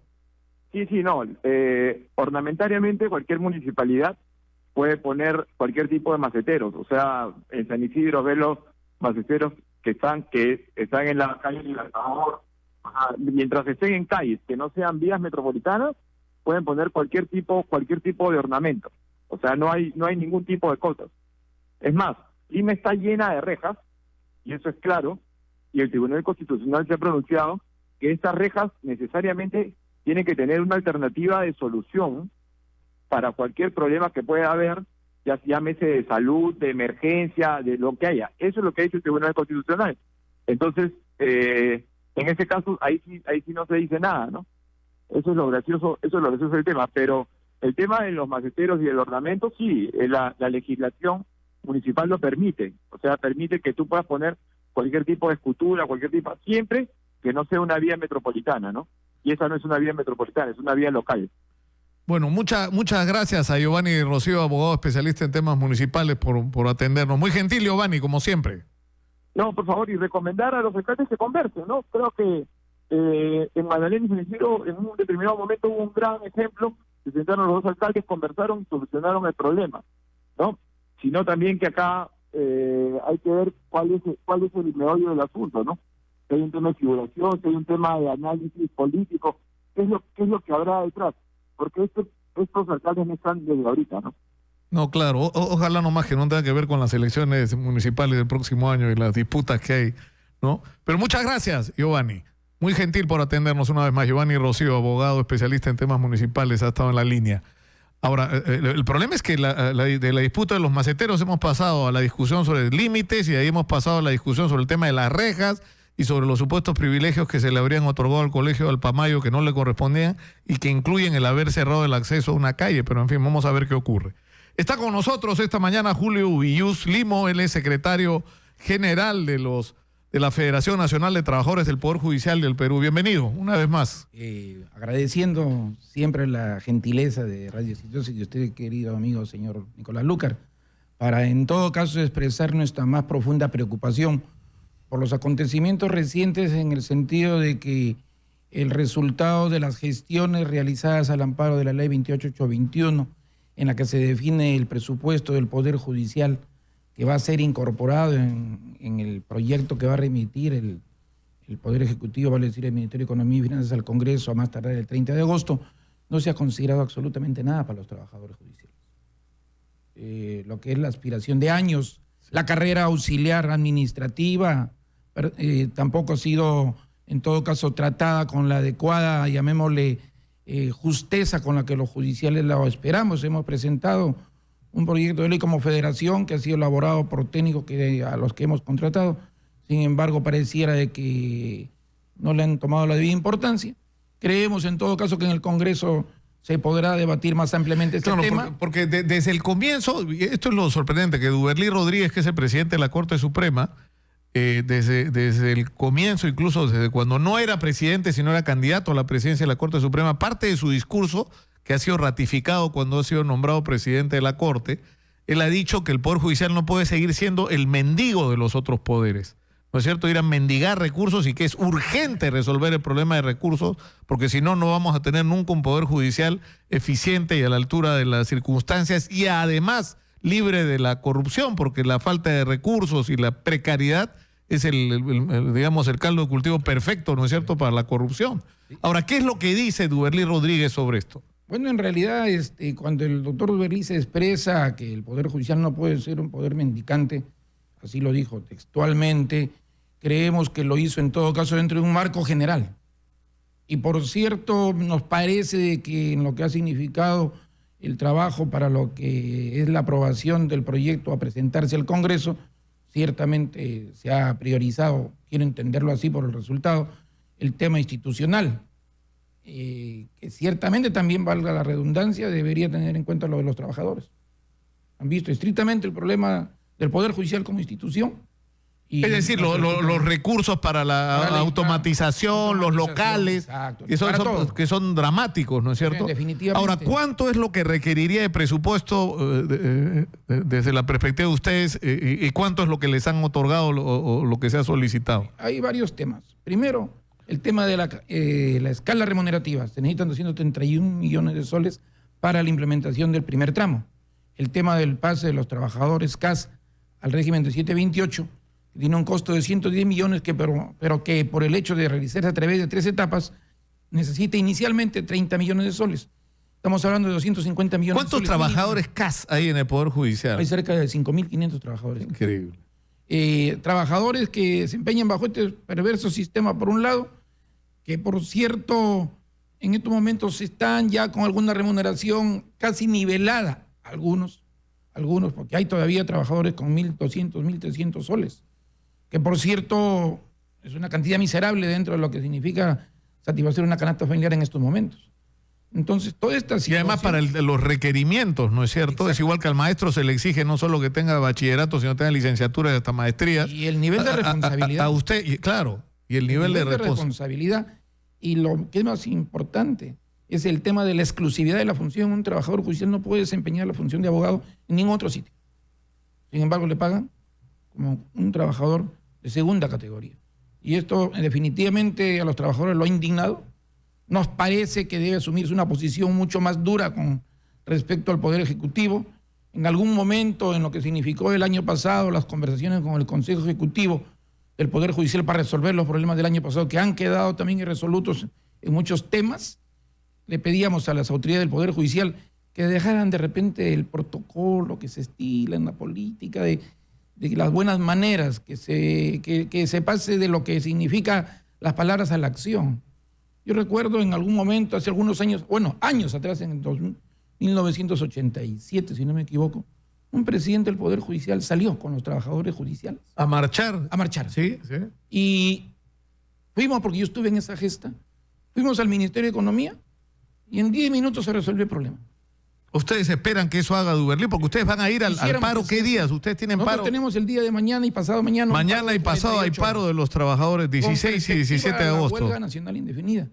Sí, no. Ornamentariamente cualquier municipalidad puede poner cualquier tipo de maceteros. O sea, en San Isidro ves los maceteros que están en la calle Libertador. O sea, mientras estén en calles que no sean vías metropolitanas, pueden poner cualquier tipo de ornamento. O sea, no hay ningún tipo de cosas. Es más, Lima está llena de rejas, y eso es claro, y el Tribunal Constitucional se ha pronunciado que estas rejas necesariamente tienen que tener una alternativa de solución para cualquier problema que pueda haber, ya llámese de salud, de emergencia, de lo que haya. Eso es lo que ha dicho el Tribunal Constitucional. Entonces, en ese caso, ahí sí no se dice nada, ¿no? Eso es lo gracioso del tema, pero el tema de los maceteros y el ornamento, sí, la legislación municipal lo permite. O sea, permite que tú puedas poner cualquier tipo de escultura, siempre que no sea una vía metropolitana, ¿no? Y esa no es una vía metropolitana, es una vía local. Bueno, muchas gracias a Giovanni Rocío, abogado especialista en temas municipales, por atendernos. Muy gentil, Giovanni, como siempre. No, por favor, y recomendar a los alcaldes que conversen, ¿no? Creo que en Magdalena y San Isidro, en un determinado momento hubo un gran ejemplo. Se sentaron los dos alcaldes, conversaron y solucionaron el problema, ¿no? Sino también que acá hay que ver cuál es el meollo del asunto, ¿no? Si hay un tema de figuración, si hay un tema de análisis político, ¿qué es lo que habrá detrás? Porque estos alcaldes no están desde ahorita, ¿no? No, claro, ojalá nomás que no tenga que ver con las elecciones municipales del próximo año y las disputas que hay, ¿no? Pero muchas gracias, Giovanni. Muy gentil por atendernos una vez más. Giovanni Rocío, abogado especialista en temas municipales, ha estado en la línea. Ahora, el problema es que de la disputa de los maceteros hemos pasado a la discusión sobre límites, y de ahí hemos pasado a la discusión sobre el tema de las rejas y sobre los supuestos privilegios que se le habrían otorgado al colegio de Alpamayo que no le correspondían y que incluyen el haber cerrado el acceso a una calle. Pero en fin, vamos a ver qué ocurre. Está con nosotros esta mañana Julio Villús Limo, él es secretario general de la Federación Nacional de Trabajadores del Poder Judicial del Perú. Bienvenido, una vez más. Agradeciendo siempre la gentileza de Radio Exitosa y de usted, querido amigo señor Nicolás Lúcar, para en todo caso expresar nuestra más profunda preocupación por los acontecimientos recientes, en el sentido de que el resultado de las gestiones realizadas al amparo de la Ley 28821, en la que se define el presupuesto del Poder Judicial, que va a ser incorporado en el proyecto que va a remitir el Poder Ejecutivo, vale decir el Ministerio de Economía y Finanzas, al Congreso a más tardar el 30 de agosto, no se ha considerado absolutamente nada para los trabajadores judiciales. Lo que es la aspiración de años, la carrera auxiliar administrativa, tampoco ha sido, en todo caso, tratada con la adecuada, llamémosle, justeza con la que los judiciales la esperamos. Hemos presentado un proyecto de ley como federación que ha sido elaborado por técnicos a los que hemos contratado. Sin embargo, pareciera de que no le han tomado la debida importancia. Creemos en todo caso que en el Congreso se podrá debatir más ampliamente este tema. Porque desde el comienzo, y esto es lo sorprendente, que Duberlí Rodríguez, que es el presidente de la Corte Suprema, desde el comienzo, incluso desde cuando no era presidente, sino era candidato a la presidencia de la Corte Suprema, parte de su discurso, que ha sido ratificado cuando ha sido nombrado presidente de la Corte, él ha dicho que el Poder Judicial no puede seguir siendo el mendigo de los otros poderes. ¿No es cierto? Ir a mendigar recursos y que es urgente resolver el problema de recursos, porque si no, no vamos a tener nunca un poder judicial eficiente y a la altura de las circunstancias y además libre de la corrupción, porque la falta de recursos y la precariedad es digamos, el caldo de cultivo perfecto, ¿no es cierto?, para la corrupción. Ahora, ¿qué es lo que dice Duberlí Rodríguez sobre esto? Bueno, en realidad, cuando el doctor Duberlí se expresa que el Poder Judicial no puede ser un poder mendicante, así lo dijo textualmente, creemos que lo hizo en todo caso dentro de un marco general. Y por cierto, nos parece que en lo que ha significado el trabajo para lo que es la aprobación del proyecto a presentarse al Congreso, ciertamente se ha priorizado, quiero entenderlo así por el resultado, el tema institucional, que ciertamente también, valga la redundancia, debería tener en cuenta lo de los trabajadores. Han visto estrictamente el problema del Poder Judicial como institución. Es decir, los recursos para la automatización, los locales, exacto, que son dramáticos, ¿no es cierto? Definitivamente. Ahora, ¿cuánto es lo que requeriría de presupuesto desde la perspectiva de ustedes y cuánto es lo que les han otorgado o lo que se ha solicitado? Hay varios temas. Primero, el tema de la escala remunerativa. Se necesitan 231 millones de soles para la implementación del primer tramo. El tema del pase de los trabajadores CAS al régimen de 728, que tiene un costo de 110 millones, pero que por el hecho de realizarse a través de 3 etapas, necesita inicialmente 30 millones de soles. Estamos hablando de 250 millones de soles. ¿Cuántos trabajadores CAS hay en el Poder Judicial? Hay cerca de 5.500 trabajadores. Increíble. Trabajadores que desempeñan bajo este perverso sistema, por un lado, que por cierto, en estos momentos están ya con alguna remuneración casi nivelada, algunos, porque hay todavía trabajadores con 1.200, 1.300 soles, que por cierto es una cantidad miserable dentro de lo que significa satisfacer una canasta familiar en estos momentos. Entonces, toda esta situación... Y además para los requerimientos, ¿no es cierto? Exacto. Es igual que al maestro se le exige no solo que tenga bachillerato, sino que tenga licenciatura y hasta maestría. Y el nivel de responsabilidad. A usted, claro, y el nivel de responsabilidad. Y lo que es más importante es el tema de la exclusividad de la función. Un trabajador judicial no puede desempeñar la función de abogado en ningún otro sitio. Sin embargo, le pagan como un trabajador de segunda categoría. Y esto definitivamente a los trabajadores lo ha indignado. Nos parece que debe asumirse una posición mucho más dura con respecto al Poder Ejecutivo. En algún momento, en lo que significó el año pasado, las conversaciones con el Consejo Ejecutivo del Poder Judicial para resolver los problemas del año pasado, que han quedado también irresolutos en muchos temas, le pedíamos a las autoridades del Poder Judicial que dejaran de repente el protocolo que se estila en la política, de las buenas maneras, que se pase de lo que significa las palabras a la acción. Yo recuerdo en algún momento, hace algunos años, años atrás, en 1987, si no me equivoco, un presidente del Poder Judicial salió con los trabajadores judiciales. ¿A marchar? A marchar. Sí. Y fuimos, porque yo estuve en esa gesta, fuimos al Ministerio de Economía y en 10 minutos se resolvió el problema. ¿Ustedes esperan que eso haga Duberlí? Porque ustedes van a ir al paro. ¿Qué días? ¿Ustedes tienen Nosotros paro? Tenemos el día de mañana y pasado mañana. Mañana y pasado hay paro de los trabajadores, 16 y 17 de agosto. Huelga nacional indefinida.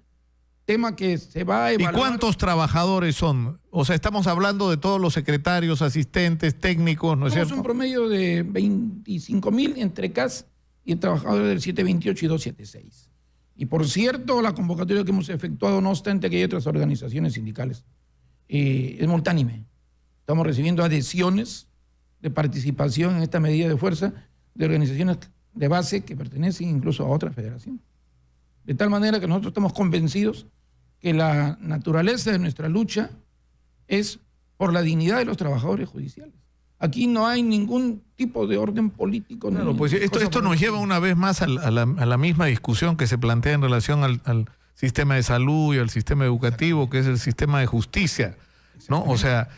Tema que se va a evaluar. ¿Y cuántos trabajadores son? O sea, estamos hablando de todos los secretarios, asistentes, técnicos, ¿no es cierto? Tenemos un promedio de 25.000 entre CAS y el trabajador del 728 y 276. Y por cierto, la convocatoria que hemos efectuado, no obstante que hay otras organizaciones sindicales, es multánime. Estamos recibiendo adhesiones de participación en esta medida de fuerza de organizaciones de base que pertenecen incluso a otra federación. De tal manera que nosotros estamos convencidos que la naturaleza de nuestra lucha es por la dignidad de los trabajadores judiciales. Aquí no hay ningún tipo de orden político. Claro, pues esto nos lleva una vez más a la misma discusión que se plantea en relación al sistema de salud y al sistema educativo, que es el sistema de justicia, ¿no? O sea,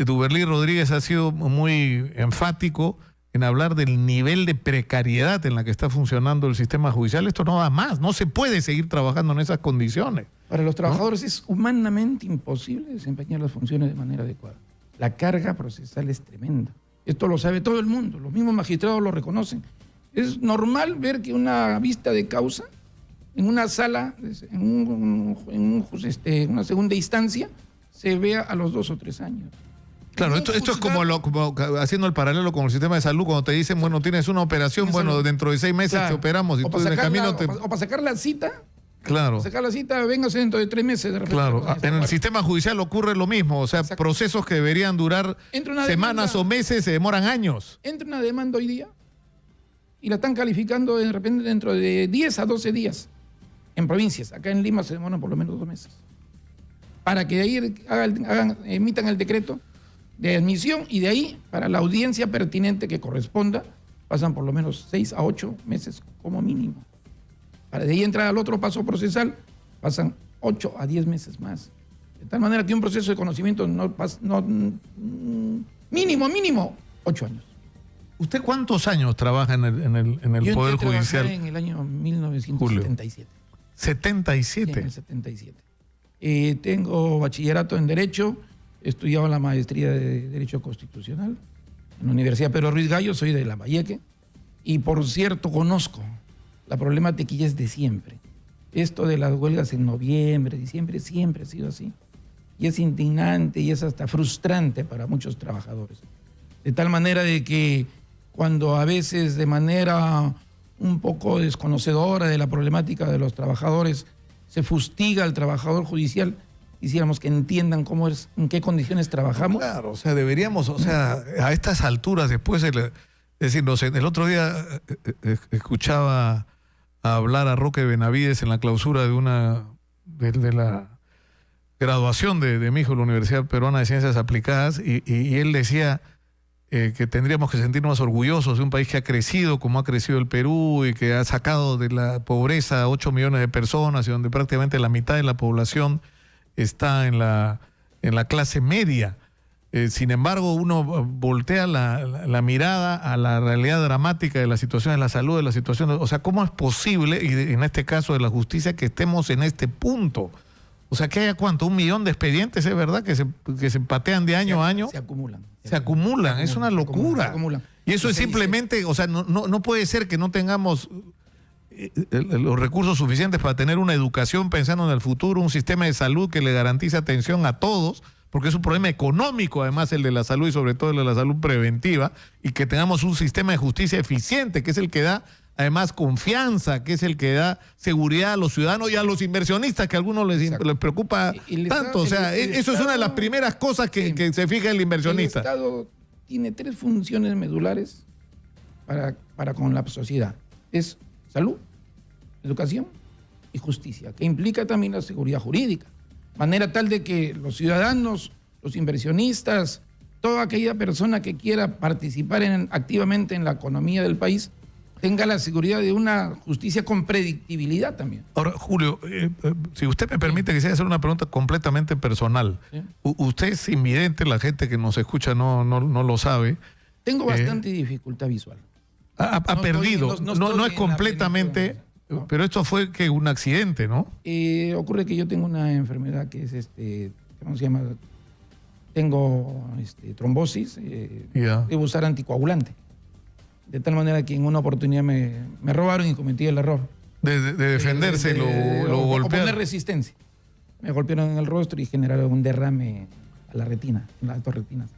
Duberlí Rodríguez ha sido muy enfático en hablar del nivel de precariedad en la que está funcionando el sistema judicial. Esto no da más, no se puede seguir trabajando en esas condiciones. Para los trabajadores es humanamente imposible desempeñar las funciones de manera adecuada. La carga procesal es tremenda. Esto lo sabe todo el mundo, los mismos magistrados lo reconocen. Es normal ver que una vista de causa en una sala, en una segunda instancia, se vea a los 2 o 3 años. Claro, esto es como haciendo el paralelo con el sistema de salud, cuando te dicen, bueno, tienes una operación, bueno, dentro de 6 meses te operamos. Y o tú en el camino o para sacar la cita, claro. Sacar la cita, véngase dentro de 3 meses de repente. Claro, en el sistema judicial ocurre lo mismo, o sea, procesos que deberían durar semanas o meses se demoran años. Entra una demanda hoy día y la están calificando de repente dentro de 10 a 12 días en provincias. Acá en Lima se demoran por lo menos 2 meses. Para que de ahí emitan el decreto de admisión y de ahí, para la audiencia pertinente que corresponda, pasan por lo menos 6 a 8 meses como mínimo. Para de ahí entrar al otro paso procesal, pasan 8 a 10 meses más. De tal manera que un proceso de conocimiento mínimo 8 años. ¿Usted cuántos años trabaja en el Poder Judicial? En el año 1977. ¿77? Sí, en el 77. Tengo bachillerato en Derecho, he estudiado la maestría de Derecho Constitucional en la Universidad Pedro Ruiz Gallo, soy de Lambayeque, y por cierto conozco la problemática y es de siempre. Esto de las huelgas en noviembre, diciembre, siempre ha sido así. Y es indignante y es hasta frustrante para muchos trabajadores. De tal manera de que cuando a veces de manera un poco desconocedora de la problemática de los trabajadores se fustiga al trabajador judicial, quisiéramos que entiendan cómo es, en qué condiciones trabajamos. Claro, o sea, deberíamos, o sea, a estas alturas, después, es decir, no sé, el otro día escuchaba hablar a Roque Benavides en la clausura de la graduación de mi hijo en la Universidad Peruana de Ciencias Aplicadas, y él decía que tendríamos que sentirnos orgullosos de un país que ha crecido como ha crecido el Perú y que ha sacado de la pobreza a 8 millones de personas y donde prácticamente la mitad de la población está en la clase media. Sin embargo, uno voltea la mirada a la realidad dramática de la situación de la salud, de la situación o sea, ¿cómo es posible, y en este caso de la justicia, que estemos en este punto? O sea, que haya ¿cuánto? 1 millón de expedientes, ¿es verdad? Que se patean de año a año. Se acumulan. Se acumulan, es una locura. Se acumulan. Y eso es simplemente, o sea, no puede ser que no tengamos los recursos suficientes para tener una educación pensando en el futuro, un sistema de salud que le garantice atención a todos, porque es un problema económico, además, el de la salud y sobre todo el de la salud preventiva, y que tengamos un sistema de justicia eficiente, que es el que da, además, confianza, que es el que da seguridad a los ciudadanos y a los inversionistas, que a algunos les preocupa tanto. O sea, eso es una de las primeras cosas que se fija el inversionista. El Estado tiene 3 funciones medulares para con la sociedad. Es salud, educación y justicia, que implica también la seguridad jurídica. Manera tal de que los ciudadanos, los inversionistas, toda aquella persona que quiera participar activamente en la economía del país, tenga la seguridad de una justicia con predictibilidad también. Ahora, Julio, si usted me permite, quisiera hacer una pregunta completamente personal. ¿Sí? Usted es invidente, la gente que nos escucha no lo sabe. Tengo bastante dificultad visual. Ha perdido, no es completamente, pero esto fue que un accidente, ¿no? Ocurre que yo tengo una enfermedad que es, ¿cómo se llama? Tengo trombosis, debo usar anticoagulante. De tal manera que en una oportunidad me robaron y cometí el error. De defenderse, lo golpearon. Poner resistencia. Me golpearon en el rostro y generaron un derrame a la retina, en las dos retinas.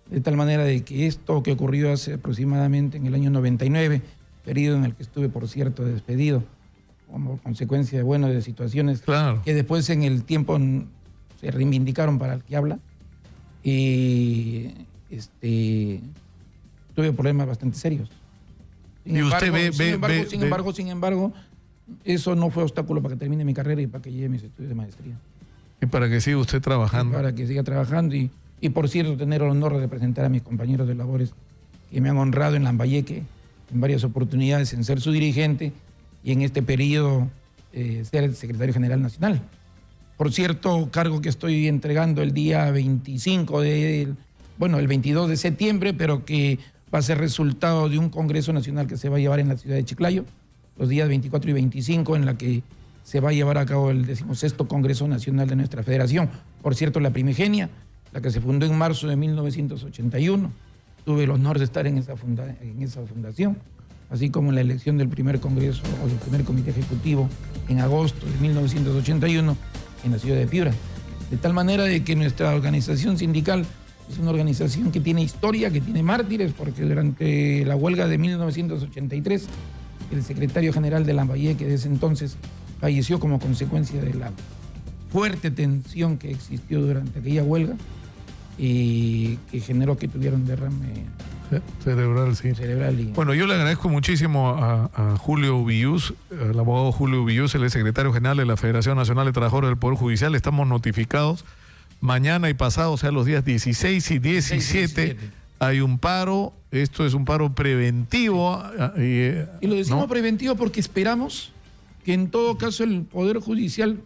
De tal manera de que esto que ocurrió hace aproximadamente en el año 99, periodo en el que estuve, por cierto, despedido, como consecuencia de situaciones que después en el tiempo se reivindicaron para el que habla. Y tuve problemas bastante serios. Sin embargo, eso no fue obstáculo para que termine mi carrera y para que llegue mis estudios de maestría. Y para que siga usted trabajando. Para que siga trabajando y por cierto, tener el honor de representar a mis compañeros de labores que me han honrado en Lambayeque en varias oportunidades en ser su dirigente y en este periodo ser el secretario general nacional. Por cierto, cargo que estoy entregando el día 25 el 22 de septiembre, pero que va a ser resultado de un Congreso Nacional que se va a llevar en la ciudad de Chiclayo, los días 24 y 25, en la que se va a llevar a cabo el 16º Congreso Nacional de nuestra federación. Por cierto, la primigenia, la que se fundó en marzo de 1981. Tuve el honor de estar en esa fundación, así como la elección del primer Congreso o del primer Comité Ejecutivo en agosto de 1981 en la ciudad de Piura. De tal manera de que nuestra organización sindical es una organización que tiene historia, que tiene mártires, porque durante la huelga de 1983, el secretario general de Lambayeque de ese entonces falleció como consecuencia de la fuerte tensión que existió durante aquella huelga y que generó que tuviera un derrame cerebral, sí. Bueno, yo le agradezco muchísimo a Julio Ubillús, al abogado Julio Ubillús, el secretario general de la Federación Nacional de Trabajadores del Poder Judicial. Estamos notificados mañana y pasado, o sea, los días 16 y 17, hay un paro. Esto es un paro preventivo. Y lo decimos, ¿no?, preventivo porque esperamos que en todo caso el Poder Judicial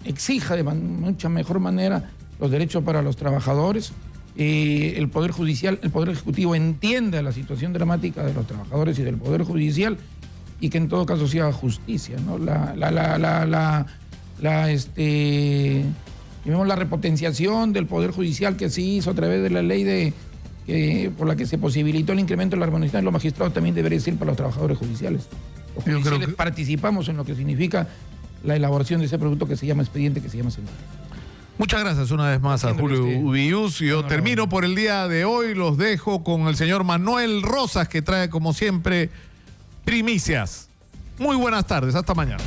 exija de mucha mejor manera los derechos para los trabajadores. El Poder Judicial, el Poder Ejecutivo entienda la situación dramática de los trabajadores y del Poder Judicial y que en todo caso se haga justicia, ¿no? La repotenciación del Poder Judicial que se hizo a través de la ley por la que se posibilitó el incremento de la remuneración de los magistrados también debería ser para los trabajadores judiciales. Los judiciales participamos en lo que significa la elaboración de ese producto que se llama expediente, que se llama sentencia. Muchas gracias una vez más a Julio Ubillús. Yo termino por el día de hoy. Los dejo con el señor Manuel Rosas, que trae como siempre primicias. Muy buenas tardes. Hasta mañana.